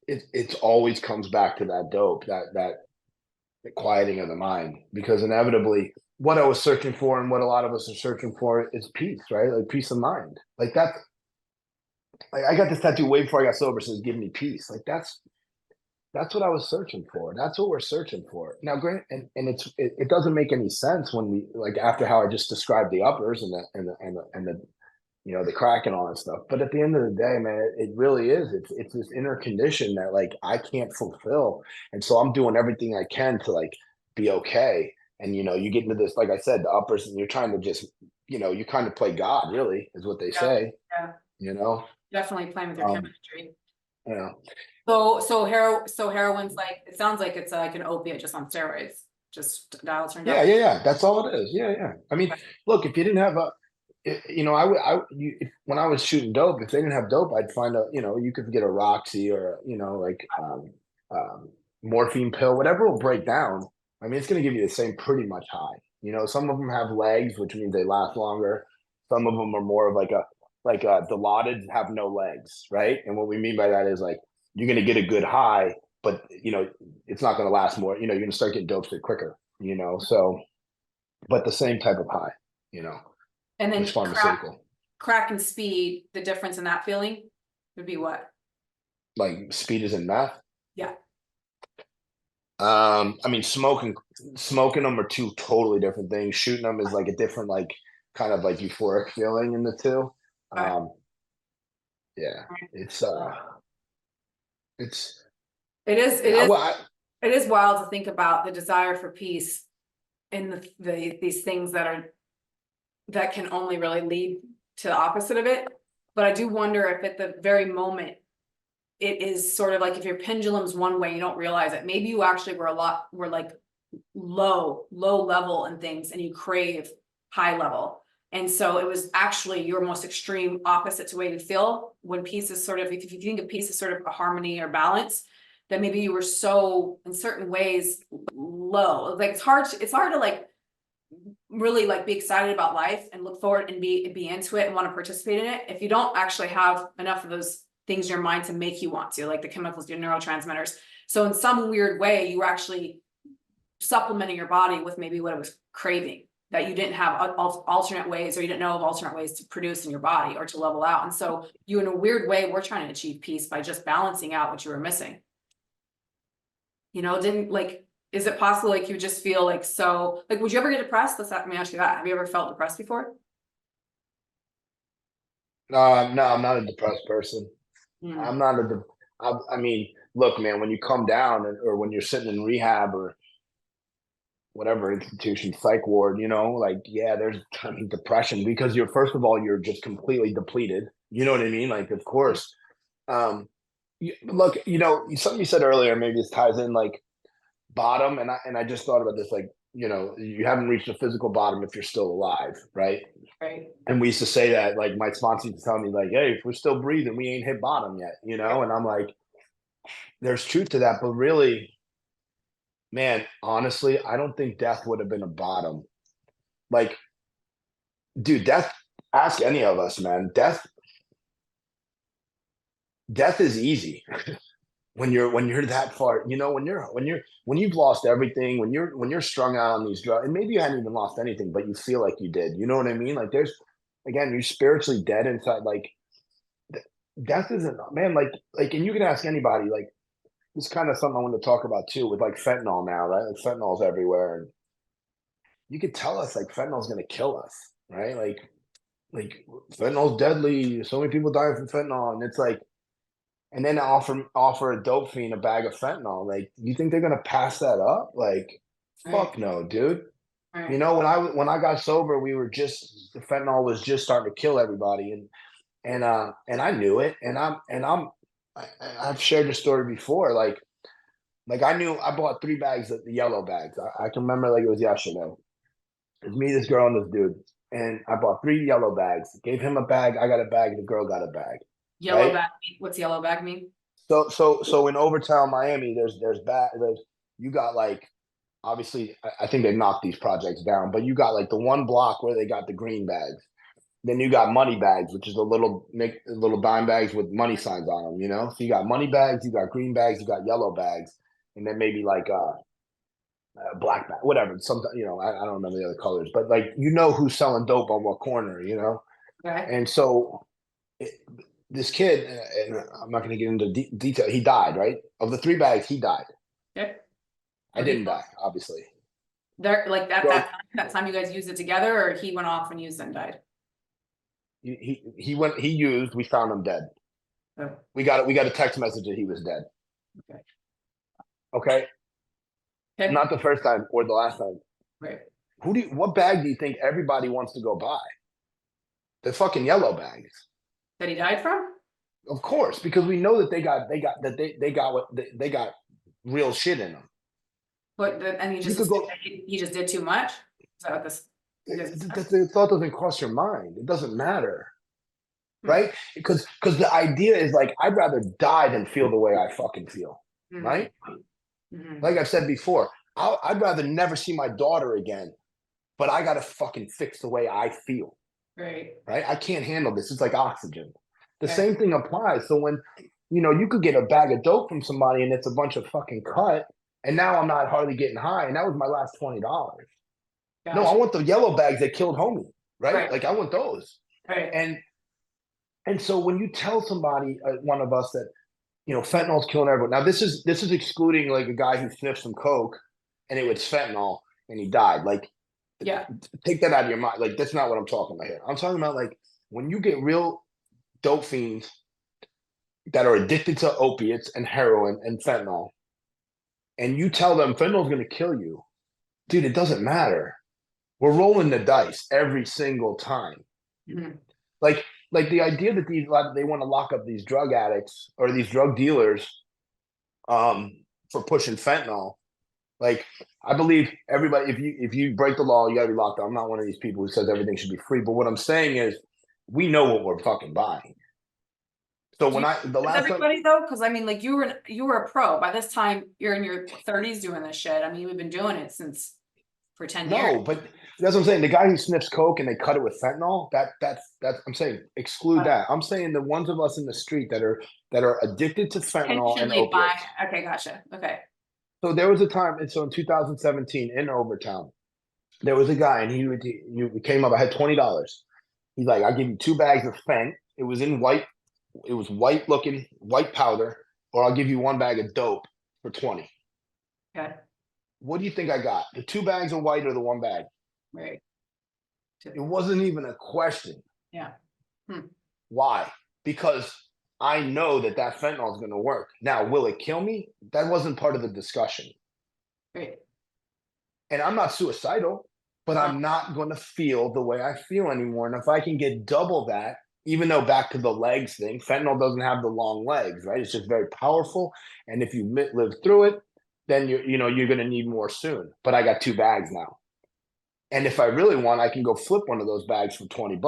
it's always comes back to that dope, that the quieting of the mind. Because inevitably what I was searching for and what a lot of us are searching for is peace, right? Like peace of mind. Like that's like I got this tattoo way before I got sober, so it's giving me peace. Like that's what I was searching for. That's what we're searching for. Now, grant and it doesn't make any sense when we like after how I just described the uppers and the you know, the crack and all that stuff. But at the end of the day, man, it really is. It's this inner condition that like I can't fulfill. And so I'm doing everything I can to like be okay. And you know, you get into this, like I said, the uppers, and you're trying to just, you know, you kind of play God, really, is what they Yeah, say, yeah, you know. definitely playing with your Um, chemistry. you know. So heroin's like, it sounds like it's like an opiate just on steroids, just dial turned Yeah, up. yeah, yeah. That's all it is. Yeah, yeah. I mean, Okay. look, if you didn't have you know, when I was shooting dope, if they didn't have dope, I'd find a, you know, you could get a Roxy or, you know, like um, morphine pill, whatever will break down. I mean, it's going to give you the same pretty much high. You know, some of them have legs, which means they last longer. Some of them are more of like Dilaudid have no legs, right? And what we mean by that is like you're going to get a good high, but you know, it's not going to last more. You know, you're going to start getting dope fit quicker. You know, so but the same type of high. You know, And it's then pharmaceutical. crack and speed, the difference in that feeling would be what? Like speed is in meth. Yeah. I mean, smoking them are two totally different things. Shooting them is like a different, like kind of like euphoric feeling in the two. Okay. Um, yeah, it's it's It is, it yeah. is, Well, it is wild to think about the desire for peace in these things that are, that can only really lead to the opposite of it. But I do wonder if at the very moment, it is sort of like if your pendulum's one way, you don't realize it. Maybe you actually were like low level and things, and you crave high level. And so it was actually your most extreme opposite to way to feel when peace is sort of, if you think of peace as sort of a harmony or balance, that maybe you were so in certain ways low. Like it's hard to like really like be excited about life and look forward and be into it and want to participate in it if you don't actually have enough of those things in your mind to make you want to, like the chemicals, your neurotransmitters. So in some weird way, you were actually supplementing your body with maybe what it was craving, that you didn't have alternate ways, or you didn't know of alternate ways to produce in your body or to level out. And so you, in a weird way, were trying to achieve peace by just balancing out what you were missing. You know, didn't like, is it possible like you just feel like, so like, would you ever get depressed? Let me ask you that. Have you ever felt depressed before? no, I'm not a depressed person. Hmm. I'm not a. I mean, look, man, when you come down or when you're sitting in rehab or whatever institution, psych ward, you know, like, yeah, there's, I mean, depression because you're, first of all, you're just completely depleted. You know what I mean? Like, of course. Look, you know, something you said earlier, maybe this ties in like bottom. And I just thought about this, like, you know, you haven't reached a physical bottom if you're still alive. Right. Right. And we used to say that, like, my sponsor used to tell me, like, hey, if we're still breathing, we ain't hit bottom yet, you Right. know? And I'm like, there's truth to that. But really, man, honestly, I don't think death would have been a bottom. Like, dude, death, ask any of us, man. Death is easy when you're that far, you know, when you've lost everything, when you're strung out on these drugs, and maybe you hadn't even lost anything, but you feel like you did. You know what I mean? Like there's again, you're spiritually dead inside. Like death isn't, man, like and you can ask anybody, like this kind of something I want to talk about too with like fentanyl now, right? Like fentanyl's everywhere. And you could tell us like fentanyl's gonna kill us, right? Like fentanyl's deadly. So many people die from fentanyl, and it's like, and then offer a dope fiend a bag of fentanyl. Like, you think they're gonna pass that up? Like, Right. fuck no, dude. You Right. know, when I got sober, we were just the fentanyl was just starting to kill everybody, and I knew it, I've shared the story before. Like I knew I bought 3 bags of the yellow bags. I can remember like it was yesterday. It was me, this girl, and this dude, and I bought 3 yellow bags. Gave him a bag, I got a bag, the girl got a bag, Yellow right? bag. What's yellow bag mean? So in Overtown, Miami, there's you got like obviously I think they knocked these projects down, but you got like the one block where they got the green bags. Then you got money bags, which is the little dime bags with money signs on them. You know, so you got money bags, you got green bags, you got yellow bags, and then maybe like black bag, whatever. Sometimes you know I don't remember the other colors, but like you know who's selling dope on what corner, you know. Okay. And so it, this kid, and I'm not going to get into detail. He died, right? Of the 3 bags, he died. Okay. I Of the didn't die, obviously. there, like Drug, that time you guys used it together, or he went off and used it and died? He used. We found him dead. Oh, We got a text message that he was dead. okay. Okay, Okay, not the first time or the last time. right. What bag do you think everybody wants to go buy? The fucking yellow bags. That he died from? Of course, because we know that they got what they got real shit in them. And he You just could assumed go. that he just did too much? Is that what this? The thought doesn't cross your mind. It doesn't matter, Hmm. right? Because the idea is like I'd rather die than feel the way I fucking feel, Mhm. right? Mhm. Like I've said before, I'd rather never see my daughter again, but I gotta fucking fix the way I feel, Right. right? I can't handle this. It's like oxygen. The Okay. same thing applies. So when you could get a bag of dope from somebody and it's a bunch of fucking cut, and now I'm not hardly getting high, and that was my last $20. No, I Gotcha. want the yellow bags that killed homie, right? Right. Like I want those. Right. And and so when you tell somebody, one of us, that fentanyl's killing everyone. Now this is excluding like a guy who sniffed some coke, and it was fentanyl, and he died. Like, Yeah. take that out of your mind. Like that's not what I'm talking about here. I'm talking about like when you get real dope fiends that are addicted to opiates and heroin and fentanyl, and you tell them fentanyl's going to kill you, dude. It doesn't matter. We're rolling the dice every single time. Mhm. Like like the idea that they want to lock up these drug addicts or these drug dealers for pushing fentanyl. Like I believe everybody, if you break the law, you got to be locked up. I'm not one of these people who says everything should be free, but what I'm saying is we know what we're fucking buying. So Do when you I the with last time, everybody though? Because I mean, like you were a pro. By this time, you're in your 30s doing this shit. I mean, we've been doing it since for 10 years. no, but that's what I'm saying. The guy who sniffs coke and they cut it with fentanyl, that's I'm saying exclude Uh, that. I'm saying the ones of us in the street that are addicted to fentanyl and Intentionally buying. opiates. Okay, gotcha. Okay. So there was a time, and so in 2017 in Overtown, there was a guy, and he came up. I had $20. He's like, I'll give you 2 bags of Fent. It was in white. It was white looking, white powder, or I'll give you 1 bag of dope for 20. Okay. What do you think I got? The 2 bags of white or the 1 bag? Right. It wasn't even a question. Yeah. Hmm. Why? Because I know that fentanyl is going to work. Now, will it kill me? That wasn't part of the discussion. Right. And I'm not suicidal, but Uh, I'm not going to feel the way I feel anymore. And if I can get double that, even though back to the legs thing, fentanyl doesn't have the long legs, right? It's just very powerful. And if you live through it, then you're going to need more soon. But I got 2 bags now. And if I really want, I can go flip one of those bags for $20.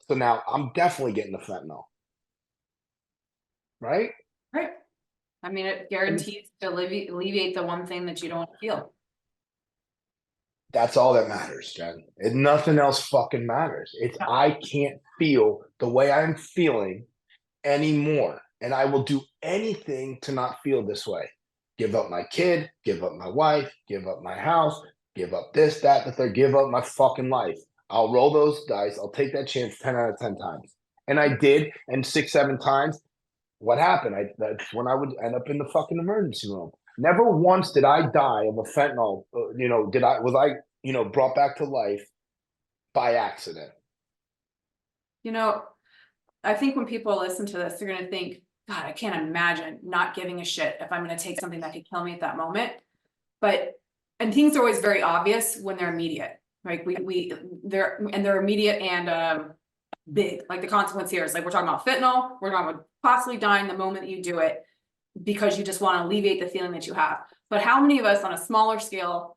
So now I'm definitely getting the fentanyl, right? right. I mean, it And guarantees to alleviate the one thing that you don't feel. that's all that matters, Jen. Nothing else fucking matters. It's Yeah. I can't feel the way I'm feeling anymore. And I will do anything to not feel this way. Give up my kid, give up my wife, give up my house, give up this, that, the third, give up my fucking life. I'll roll those dice. I'll take that chance 10 out of 10 times. And I did. And 6, 7 times, what happened? That's when I would end up in the fucking emergency room. Never once did I die of a fentanyl. Was I brought back to life by accident? You know, I think when people listen to this, they're gonna think, God, I can't imagine not giving a shit if I'm gonna take something that could kill me at that moment. And things are always very obvious when they're immediate. Like they're immediate and big. Like the consequence here is like we're talking about fentanyl, we're talking about possibly dying the moment that you do it because you just want to alleviate the feeling that you have. But how many of us on a smaller scale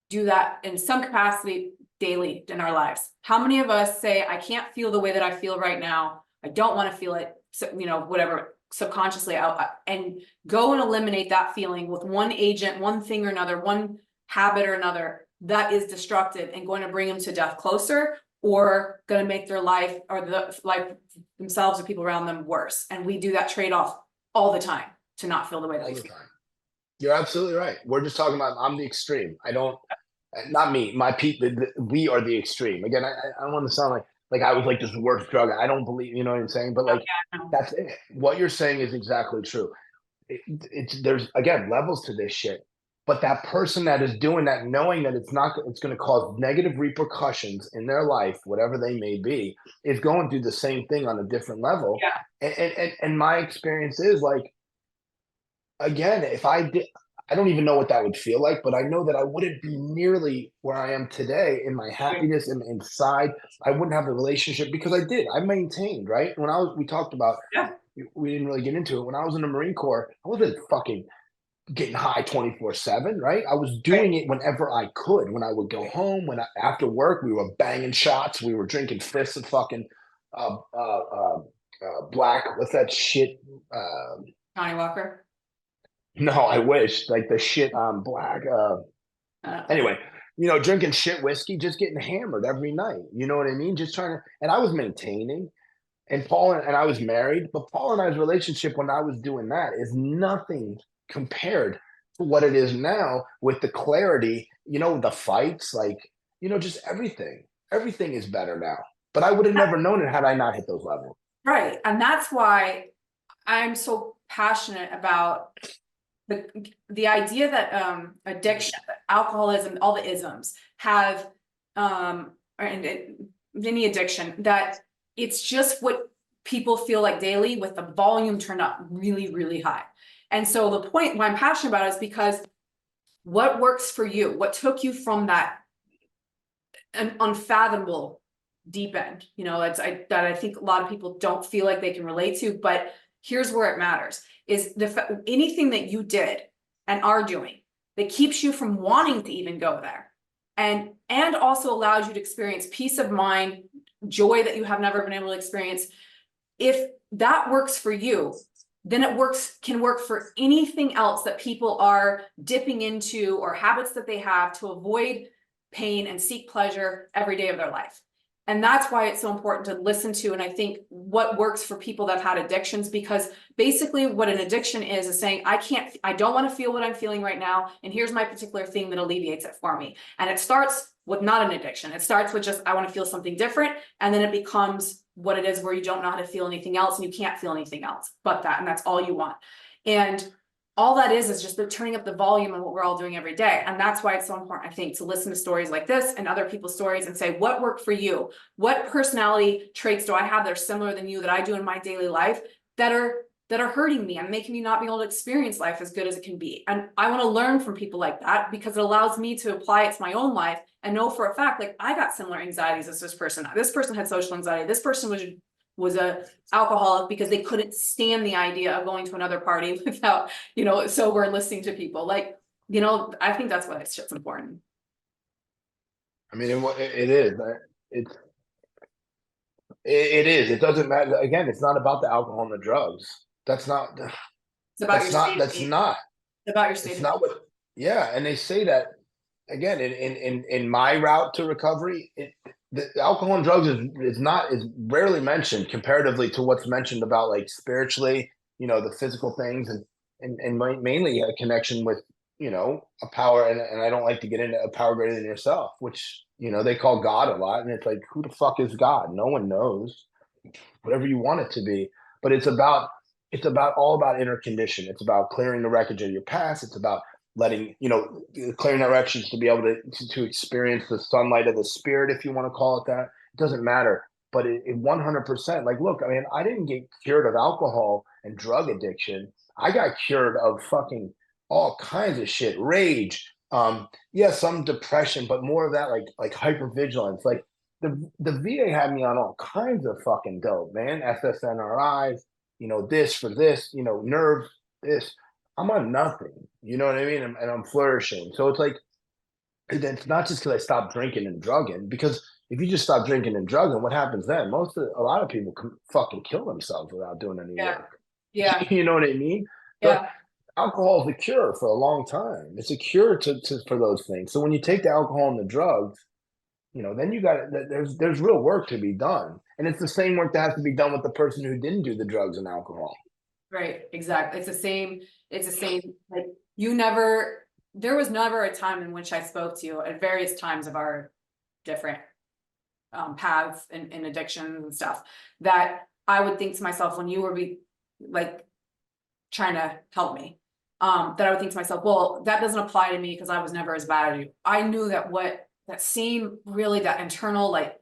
do that in some capacity daily in our lives? How many of us say, I can't feel the way that I feel right now. I don't want to feel it. So, whatever, subconsciously out and go and eliminate that feeling with one agent, one thing or another, one habit or another that is destructive and going to bring them to death closer or going to make their life or the life themselves or people around them worse. And we do that trade-off all the time to not feel the way that All we the feel. time. You're absolutely right. We're just talking about I'm the extreme. I don't, not me, my people. We are the extreme. Again, I don't want to sound like I was like this worst drug. I don't believe, you know what I'm saying? But Oh, like yeah, no. that's it. What you're saying is exactly true. It's there's again levels to this shit. But that person that is doing that, knowing that it's going to cause negative repercussions in their life, whatever they may be, is going through the same thing on a different level. Yeah. And my experience is like, again, if I did, I don't even know what that would feel like, but I know that I wouldn't be nearly where I am today in my happiness and inside. I wouldn't have the relationship because I maintained, right? We talked about, Yeah. we didn't really get into it. When I was in the Marine Corps, I wasn't fucking getting high 24/7, right? I was Right. doing it whenever I could. When I would go home, after work, we were banging shots, we were drinking fists of fucking uh, uh, uh, black. What's that shit? Johnny Walker. No, I wish like the shit black. Uh, Anyway, drinking shit whiskey, just getting hammered every night. You know what I mean? Just trying to, and I was maintaining. And I was married, but Paul and I's relationship when I was doing that is nothing compared to what it is now with the clarity, the fights, like, just everything. Everything is better now. But I would have never known it had I not hit those levels. right. And that's why I'm so passionate about the idea that addiction, alcoholism, all the isms have any addiction, that it's just what people feel like daily with the volume turned up really, really high. And so the point why I'm passionate about it is because what works for you, what took you from that an unfathomable deep end, that I think a lot of people don't feel like they can relate to, but here's where it matters is anything that you did and are doing that keeps you from wanting to even go there, and also allows you to experience peace of mind, joy that you have never been able to experience. If that works for you, then can work for anything else that people are dipping into, or habits that they have to avoid pain and seek pleasure every day of their life. And that's why it's so important to listen to, and I think what works for people that have had addictions, because basically what an addiction is saying, I don't want to feel what I'm feeling right now, and here's my particular thing that alleviates it for me. And it starts with not an addiction. It starts with just, I want to feel something different, and then it becomes what it is where you don't know how to feel anything else, and you can't feel anything else but that, and that's all you want. And all that is just turning up the volume on what we're all doing every day. And that's why it's so important, I think, to listen to stories like this and other people's stories and say, what worked for you? What personality traits do I have that are similar than you, that I do in my daily life, that are hurting me and making me not be able to experience life as good as it can be? And I want to learn from people like that, because it allows me to apply it to my own life and know for a fact, like, I got similar anxieties as this person. This person had social anxiety. This person was a alcoholic because they couldn't stand the idea of going to another party without, sober and listening to people. Like, I think that's why it's just important. I mean, it is. It is. It doesn't matter. Again, it's not about the alcohol and the drugs. That's not. It's about your state. That's not. It's about your state. It's not what. Yeah, and they say that again in my route to recovery. The alcohol and drugs is rarely mentioned comparatively to what's mentioned about like spiritually, the physical things, and mainly a connection with a power, and I don't like to get into a power greater than yourself, which they call God a lot, and it's like, who the fuck is God? No one knows. Whatever you want it to be, but it's about all about inner condition. It's about clearing the wreckage of your past. It's about letting clearing that wreckage to be able to experience the sunlight of the spirit, if you want to call it that. It doesn't matter, but it 100%, like, look, I mean, I didn't get cured of alcohol and drug addiction. I got cured of fucking all kinds of shit, rage, yeah, some depression, but more of that like hypervigilance. Like the VA had me on all kinds of fucking dope, man. SSNRIs, this for this, nerve this. I'm on nothing. You know what I mean? And I'm flourishing. So it's like, it's not just because I stopped drinking and drugging. Because if you just stop drinking and drugging, what happens then? A lot of people can fucking kill themselves without doing any Yeah. work. Yeah. You know what I mean? But Yeah. alcohol is a cure for a long time. It's a cure for those things. So when you take the alcohol and the drugs, then you got there's real work to be done, and it's the same work that has to be done with the person who didn't do the drugs and alcohol. Right. Exactly. It's the same. Like, there was never a time in which I spoke to you at various times of our different paths and addictions and stuff, that I would think to myself, when you were like trying to help me, that I would think to myself, well, that doesn't apply to me because I was never as bad as you. I knew that that same really that internal like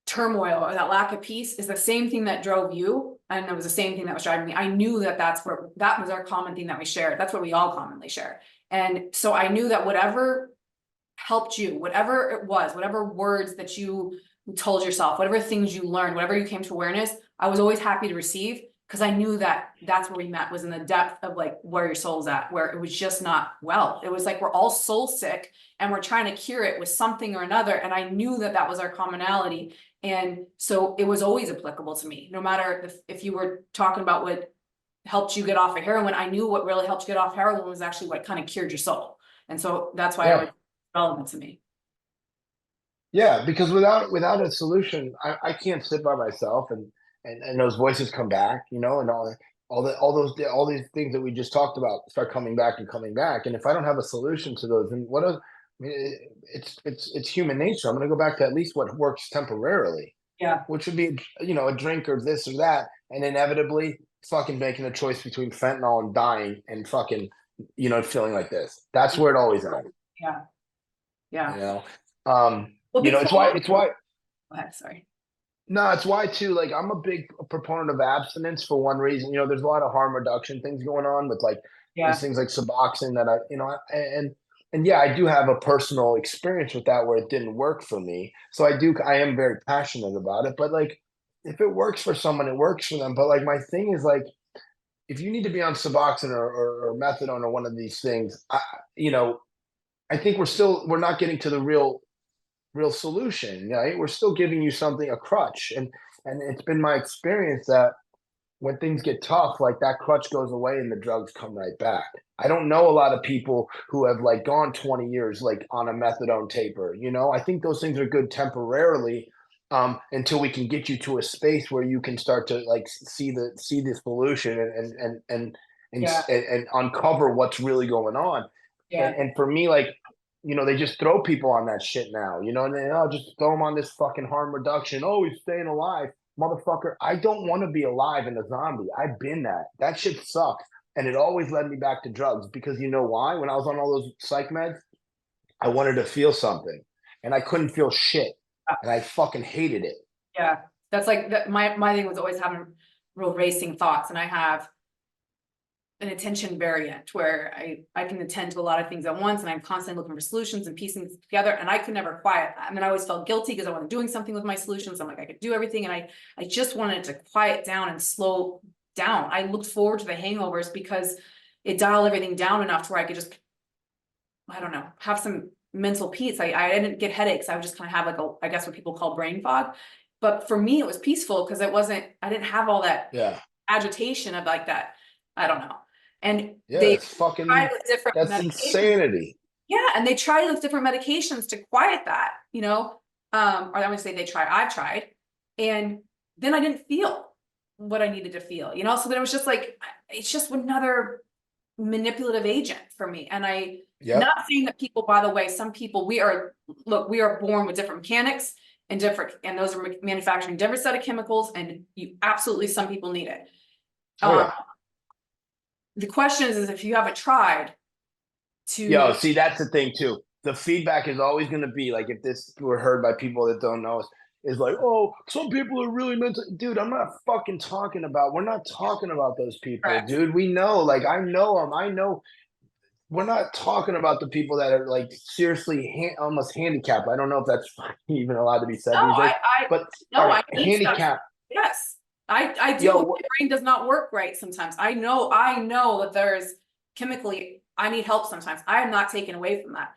turmoil or that lack of peace is the same thing that drove you. And it was the same thing that was driving me. I knew that that was our common thing that we shared. That's what we all commonly share. And so I knew that whatever helped you, whatever it was, whatever words that you told yourself, whatever things you learned, whatever you came to awareness, I was always happy to receive because I knew that that's where we met, was in the depth of like where your soul's at, where it was just not well. It was like we're all soul sick and we're trying to cure it with something or another. And I knew that that was our commonality. And so it was always applicable to me, no matter if you were talking about what helped you get off of heroin. I knew what really helped you get off heroin was actually what kind of cured your soul. And so that's why it was relevant to me. Yeah, because without a solution, I can't sit by myself and those voices come back, you know, and all these things that we just talked about start coming back and coming back. And if I don't have a solution to those, then what? I mean, it's human nature. I'm going to go back to at least what works temporarily, Yeah. which would be, you know, a drink or this or that, and inevitably fucking making a choice between fentanyl and dying and fucking, you know, feeling like this. That's where it always ends. Yeah. You Yeah. know, Well, you know, it's why. go ahead, sorry. No, it's why too. Like, I'm a big proponent of abstinence for one reason. You know, there's a lot of harm reduction things going on with like these Yeah. things like Suboxone that and yeah, I do have a personal experience with that where it didn't work for me. So I am very passionate about it. But like, if it works for someone, it works for them. But like, my thing is like, if you need to be on Suboxone or methadone or one of these things, you know, I think we're not getting to the real solution, right? We're still giving you something, a crutch. And it's been my experience that when things get tough, like that crutch goes away and the drugs come right back. I don't know a lot of people who have like gone 20 years like on a methadone taper, you know. I think those things are good temporarily, until we can get you to a space where you can start to like see the solution and Yeah. and uncover what's really going on. Yeah. And for me, like, you know, they just throw people on that shit now, you know, and then, oh, just throw them on this fucking harm reduction. Oh, he's staying alive. Motherfucker, I don't want to be alive and a zombie. I've been that. That shit sucks. And it always led me back to drugs because you know why? When I was on all those psych meds, I wanted to feel something and I couldn't feel shit. And I fucking hated it. Yeah. That's like that. My thing was always having real racing thoughts, and I have an attention variant where I can attend to a lot of things at once, and I'm constantly looking for solutions and piecing things together, and I could never quiet that. I mean, I always felt guilty because I wasn't doing something with my solutions. I'm like, I could do everything, and I just wanted to quiet down and slow down. I looked forward to the hangovers because it dialed everything down enough to where I could just, I don't know, have some mental peace. I didn't get headaches. I would just kind of have like I guess what people call brain fog. But for me, it was peaceful because I didn't have all that Yeah. agitation of like that. I don't know. And Yeah, they it's tried fucking, with different that's medications. insanity. Yeah, and they tried with different medications to quiet that, you know. Or I would say I've tried, and then I didn't feel what I needed to feel, you know. So then it was just like it's just another manipulative agent for me. And Yep. not saying that people, by the way, some people we are born with different mechanics and those are manufacturing different set of chemicals, and you absolutely some people need it. Oh Um, yeah. the question is if you haven't tried Yo, to, see, that's the thing too. The feedback is always going to be like, if this were heard by people that don't know us, is like, oh, some people are really meant to. Dude, I'm not fucking talking about. We're not talking about those people, correct. dude. We know, like, I know them. I know. We're not talking about the people that are like seriously almost handicapped. I don't know if that's even allowed to be No, said these days, but no, are I think so. handicapped. Yes, I do. Yo, My brain does not work right sometimes. I know that there's chemically, I need help sometimes. I am not taken away from that.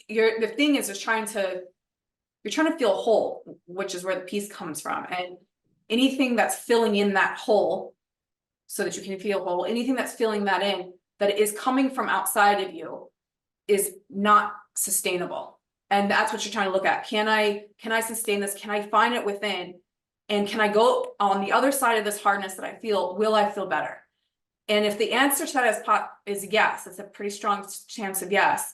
The thing is you're trying to feel whole, which is where the peace comes from. And anything that's filling in that hole so that you can feel whole, anything that's filling that in, that is coming from outside of you is not sustainable. And that's what you're trying to look at. Can I sustain this? Can I find it within? And can I go on the other side of this hardness that I feel? Will I feel better? And if the answer to that is yes, it's a pretty strong chance of yes.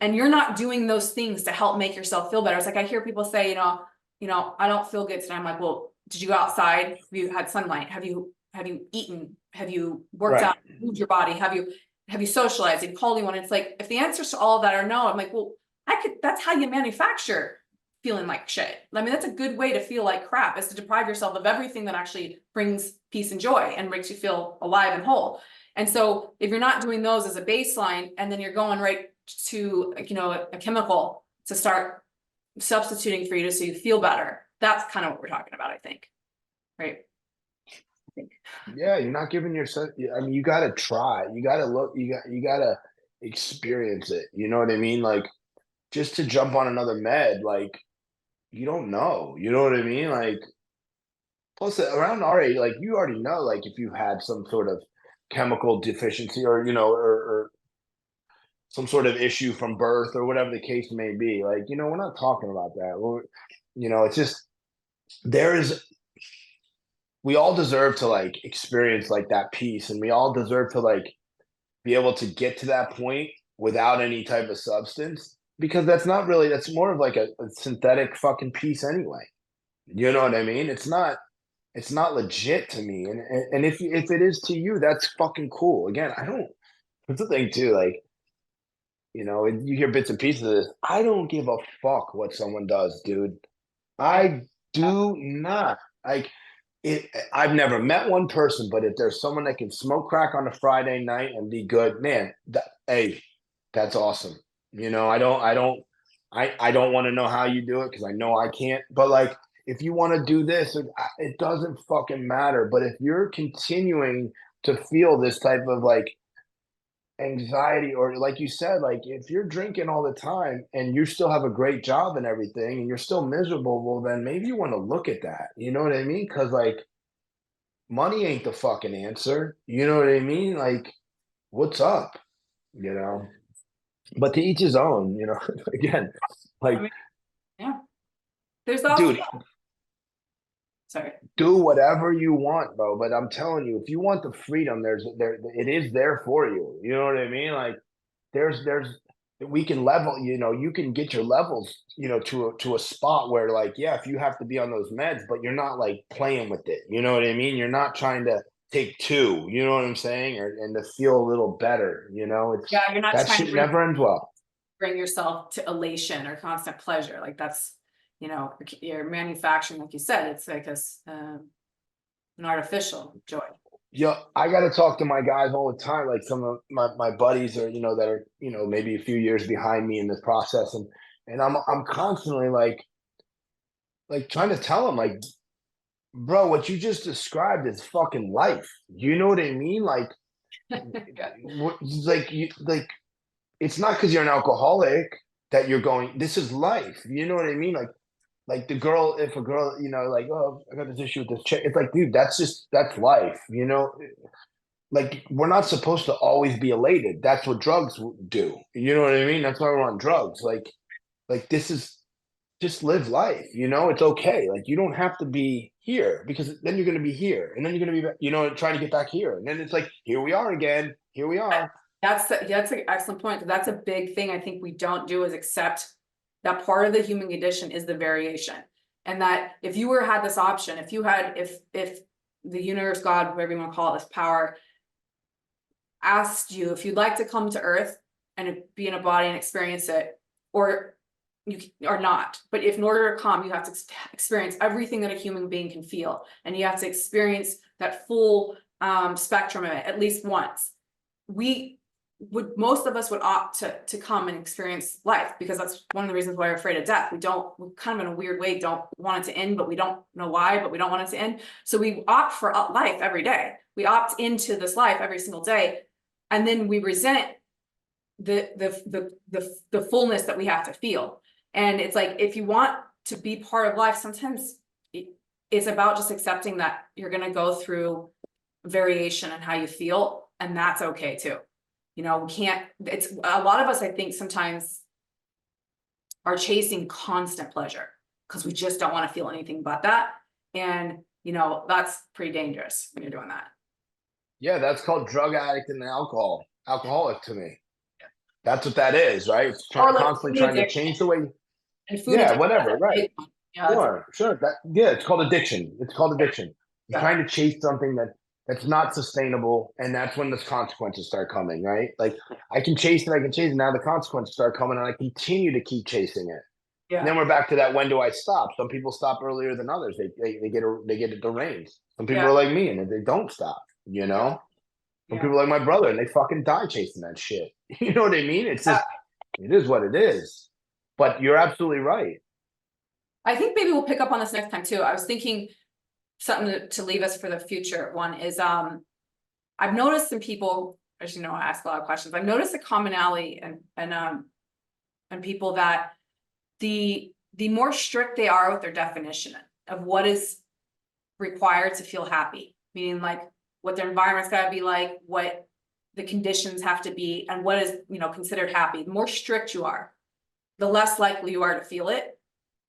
And you're not doing those things to help make yourself feel better. It's like I hear people say, you know, I don't feel good today. I'm like, well, did you go outside? Have you had sunlight? Have you eaten Have you worked Right. out, moved your body? Have you socialized? Have you called anyone? It's like, if the answers to all of that are no, I'm like, well, that's how you manufacture feeling like shit. I mean, that's a good way to feel like crap, is to deprive yourself of everything that actually brings peace and joy and makes you feel alive and whole. And so if you're not doing those as a baseline, and then you're going right to, a chemical to start substituting for you so you feel better, that's kind of what we're talking about, I think. Right. I think. Yeah, you're not giving yourself. I mean, you got to try. You got to look. You got to experience it. You know what I mean? Like just to jump on another med, like you don't know. You know what I mean? Like plus around our age, like you already know, like if you had some sort of chemical deficiency or or some sort of issue from birth or whatever the case may be. Like we're not talking about that. It's just there is we all deserve to like experience like that peace, and we all deserve to like be able to get to that point without any type of substance, because that's more of like a synthetic fucking peace anyway. You know what I mean? It's not legit to me, and if it is to you, that's fucking cool. Again, I don't. That's the thing too. Like you hear bits and pieces of this. I don't give a fuck what someone does, dude. I do not. Like I've never met one person, but if there's someone that can smoke crack on a Friday night and be good, man, hey, that's awesome. I don't want to know how you do it because I know I can't. But like, if you want to do this, it doesn't fucking matter. But if you're continuing to feel this type of like anxiety, or like you said, like if you're drinking all the time and you still have a great job and everything and you're still miserable, well then maybe you want to look at that. You know what I mean? Because like money ain't the fucking answer. You know what I mean? Like what's up? You know. But to each his own. Again, I like mean, yeah. There's also, dude, sorry. do whatever you want, bro. But I'm telling you, if you want the freedom, it is there for you. You know what I mean? Like there's we can level, you can get your levels, to a spot where like, yeah, if you have to be on those meds, but you're not like playing with it. You know what I mean? You're not trying to take two, you know what I'm saying? And to feel a little better, it's Yeah, you're not that trying to shit never ends well. bring yourself to elation or constant pleasure. Like that's, you're manufacturing, like you said, it's like an artificial joy. Yeah, I got to talk to my guys all the time. Like some of my buddies are, that are, maybe a few years behind me in this process, and I'm constantly like trying to tell them like, bro, what you just described is fucking life. You know what I mean? Like, Yeah. like it's not because you're an alcoholic that you're going. This is life. You know what I mean? Like the girl, if a girl, like, oh, I got this issue with this chick. It's like, dude, that's life. Like we're not supposed to always be elated. That's what drugs do. You know what I mean? That's why we're on drugs. Like this is just live life. It's okay. Like you don't have to be here because then you're going to be here, and then you're going to be, trying to get back here, and then it's like here we are again. Here we are. That's an excellent point. That's a big thing I think we don't do, is accept that part of the human condition is the variation. And that if you had this option, if the universe, God, whatever you want to call it, this power asked you if you'd like to come to Earth and be in a body and experience it, or you are not. But if in order to come, you have to experience everything that a human being can feel, and you have to experience that full spectrum of it at least once. Most of us would opt to come and experience life, because that's one of the reasons why we're afraid of death. We kind of in a weird way don't want it to end, but we don't know why, but we don't want it to end. So we opt for life every day. We opt into this life every single day. And then we resent the fullness that we have to feel. And it's like, if you want to be part of life, sometimes it's about just accepting that you're going to go through variation in how you feel. And that's okay too. We can't, it's a lot of us, I think sometimes are chasing constant pleasure because we just don't want to feel anything but that. And, that's pretty dangerous when you're doing that. Yeah, that's called drug addict and alcoholic to me. That's what that is, right? It's Or like constantly food trying to addiction. change the way. And food Yeah, addiction. whatever, right. Yeah, Sure. That, yeah, it's called addiction. It's called addiction. You're yeah. trying to chase something It's not sustainable, and that's when the consequences start coming, right? Like I can chase it, I can chase it. Now the consequences start coming, and I continue to keep chasing it. And then Yeah, we're back to that. When do I stop? Some people stop earlier than others. They get it deranged. Some people yeah, are like me, and they don't stop. yeah, Some yeah. people are like my brother, and they fucking die chasing that shit. You know what I mean? It's just it is what it is. But you're absolutely right. I think maybe we'll pick up on this next time too. I was thinking something to leave us for the future. One is, I've noticed in people, as you know, I ask a lot of questions. I've noticed a commonality and people that the more strict they are with their definition of what is required to feel happy, meaning like what their environment's gotta be like, what the conditions have to be, and what is, considered happy. The more strict you are, the less likely you are to feel it,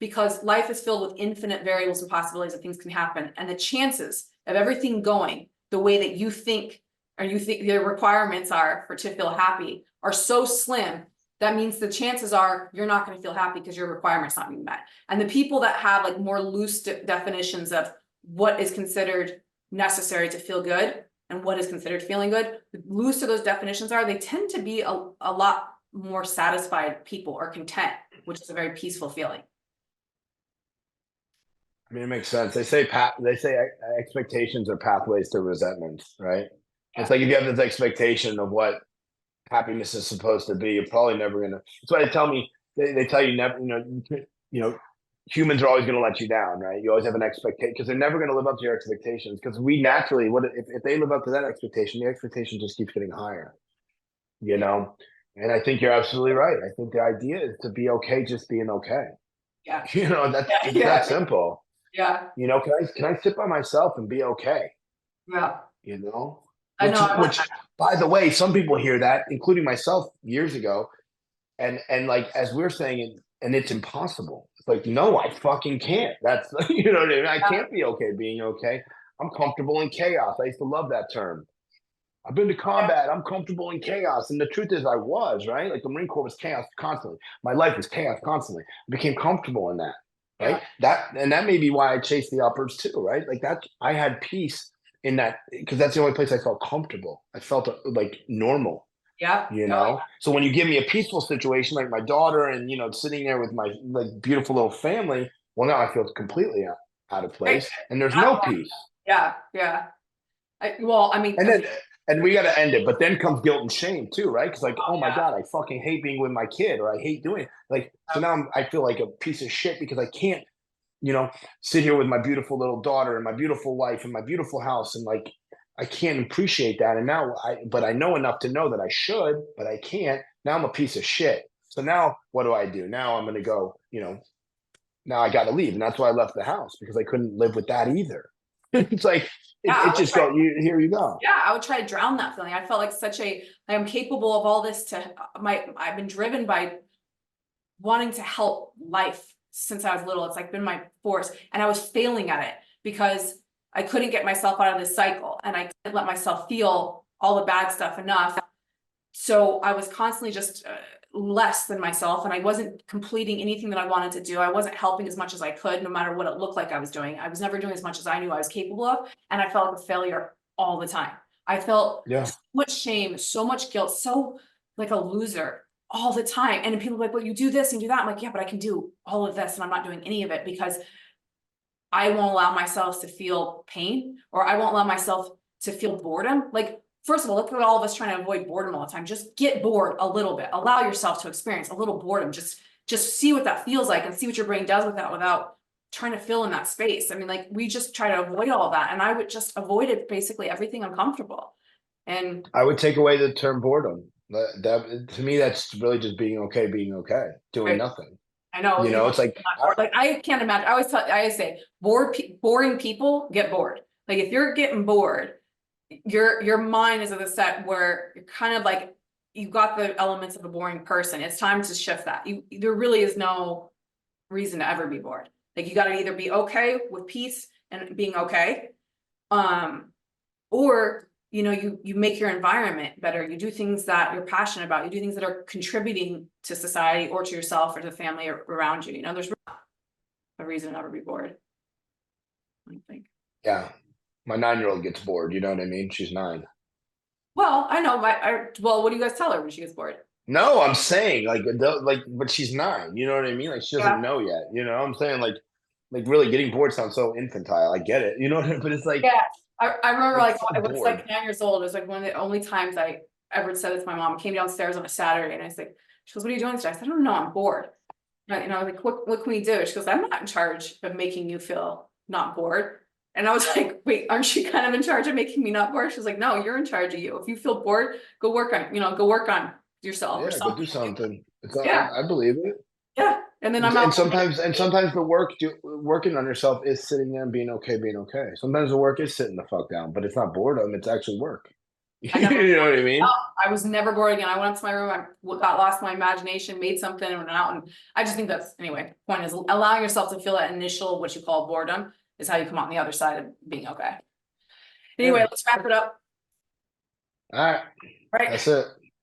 because life is filled with infinite variables and possibilities that things can happen, and the chances of everything going the way that you think or you think the requirements are for to feel happy are so slim. That means the chances are you're not going to feel happy because your requirements not being met. And the people that have like more loose definitions of what is considered necessary to feel good and what is considered feeling good, the looser those definitions are, they tend to be a lot more satisfied people or content, which is a very peaceful feeling. I mean, it makes sense. They say expectations are pathways to resentment, right? It's Yeah, like if you have this expectation of what happiness is supposed to be, you're probably never gonna. That's why they tell me. They tell you never. You know, humans are always gonna let you down, right? You always have an expectation because they're never gonna live up to your expectations. Because we naturally, what if they live up to that expectation? The expectation just keeps getting higher, you yeah, know. And I think you're absolutely right. I think the idea is to be okay, just being okay. yeah, That's yeah, it's that yeah, simple. yeah, Can I sit by myself and be okay? yeah. You know, I know. which by the way, some people hear that, including myself years ago, and like as we're saying it, and it's impossible. It's like, no, I fucking can't. That's you know what I mean. I can't be okay being okay. I'm comfortable in chaos. I used to love that term. I've been to Yeah, combat. I'm comfortable in chaos. And the truth is, I was, right? Like the Marine Corps was chaos constantly. My life was chaos constantly. I became comfortable in that, yeah, right? That may be why I chased the uppers too, right? Like that, I had peace in that because that's the only place I felt comfortable. I felt like normal, yeah, you oh, know? So when you give me a peaceful situation like my daughter and, sitting there with my like beautiful little family, well, now I feel completely out of right. place and there's Yeah, no peace. yeah, yeah. Well, I mean, And then and we got to end it, but then comes guilt and shame too, right? Because like, oh my yeah, god, I fucking hate being with my kid, or I hate doing it. Like, so now I feel like a piece of shit because I can't, you know, sit here with my beautiful little daughter and my beautiful wife and my beautiful house, and like, I can't appreciate that. And now but I know enough to know that I should, but I can't. Now I'm a piece of shit. So now what do I do? Now I'm gonna go, now I got to leave, and that's why I left the house because I couldn't live with that either. It's like yeah. it just go. Here you go. Yeah, I would try to drown that feeling. I felt like I am capable of all this I've been driven by wanting to help life since I was little. It's like been my force. And I was failing at it because I couldn't get myself out of this cycle and I couldn't let myself feel all the bad stuff enough. So I was constantly just less than myself and I wasn't completing anything that I wanted to do. I wasn't helping as much as I could, no matter what it looked like I was doing. I was never doing as much as I knew I was capable of. And I felt like a failure all the time. I felt Yeah. so much shame, so much guilt, so like a loser all the time. And people are like, well, you do this and do that. I'm like, yeah, but I can do all of this and I'm not doing any of it because I won't allow myself to feel pain or I won't allow myself to feel boredom. Like, first of all, look at all of us trying to avoid boredom all the time. Just get bored a little bit. Allow yourself to experience a little boredom. Just see what that feels like and see what your brain does with that without trying to fill in that space. I mean, like we just try to avoid all that. And I would just avoid it basically everything uncomfortable. And I would take away the term boredom. That to me, that's really just being okay, doing right, nothing. I know You know, it's like like I can't imagine. I always say boring people get bored. Like if you're getting bored, your mind is at the set where you're kind of like you've got the elements of a boring person. It's time to shift that. There really is no reason to ever be bored. Like you got to either be okay with peace and being okay, or you make your environment better. You do things that you're passionate about. You do things that are contributing to society or to yourself or to the family around you. There's a reason to never be bored, I think. yeah, My 9-year-old gets bored. You know what I mean? She's 9. Well, I know well, what do you guys tell her when she gets bored? No, I'm saying like, but she's 9. You know what I mean? Like she doesn't Yeah. know yet. You know, I'm saying like really getting bored sounds so infantile. I get it. You know what I mean? But it's Yeah, I remember like like fuck I was bored. like 9 years old. It was like one of the only times I ever said it to my mom. I came downstairs on a Saturday and I was like, she goes, "What are you doing today?" I said, "I don't know, I'm bored." And I was like, what can we do? She goes, "I'm not in charge of making you feel not bored." And I was like, "Wait, aren't you kind of in charge of making me not bored?" She was like, "No, you're in charge of you. If you feel bored, go work on yourself or Yeah, go something." do something. Yeah, I believe it. yeah. And then And, I'm out. sometimes the working on yourself is sitting there and being okay. Sometimes the work is sitting the fuck down, but it's not boredom. It's actually work. I never, You know what I mean? I was never bored again. I went up to my room, I got lost in my imagination, made something and went out. And I just think that's, anyway, point is allowing yourself to feel that initial, what you call boredom, is how you come out on the other side of being okay. Anyway, Yeah. let's wrap it up. All right. All right. That's it.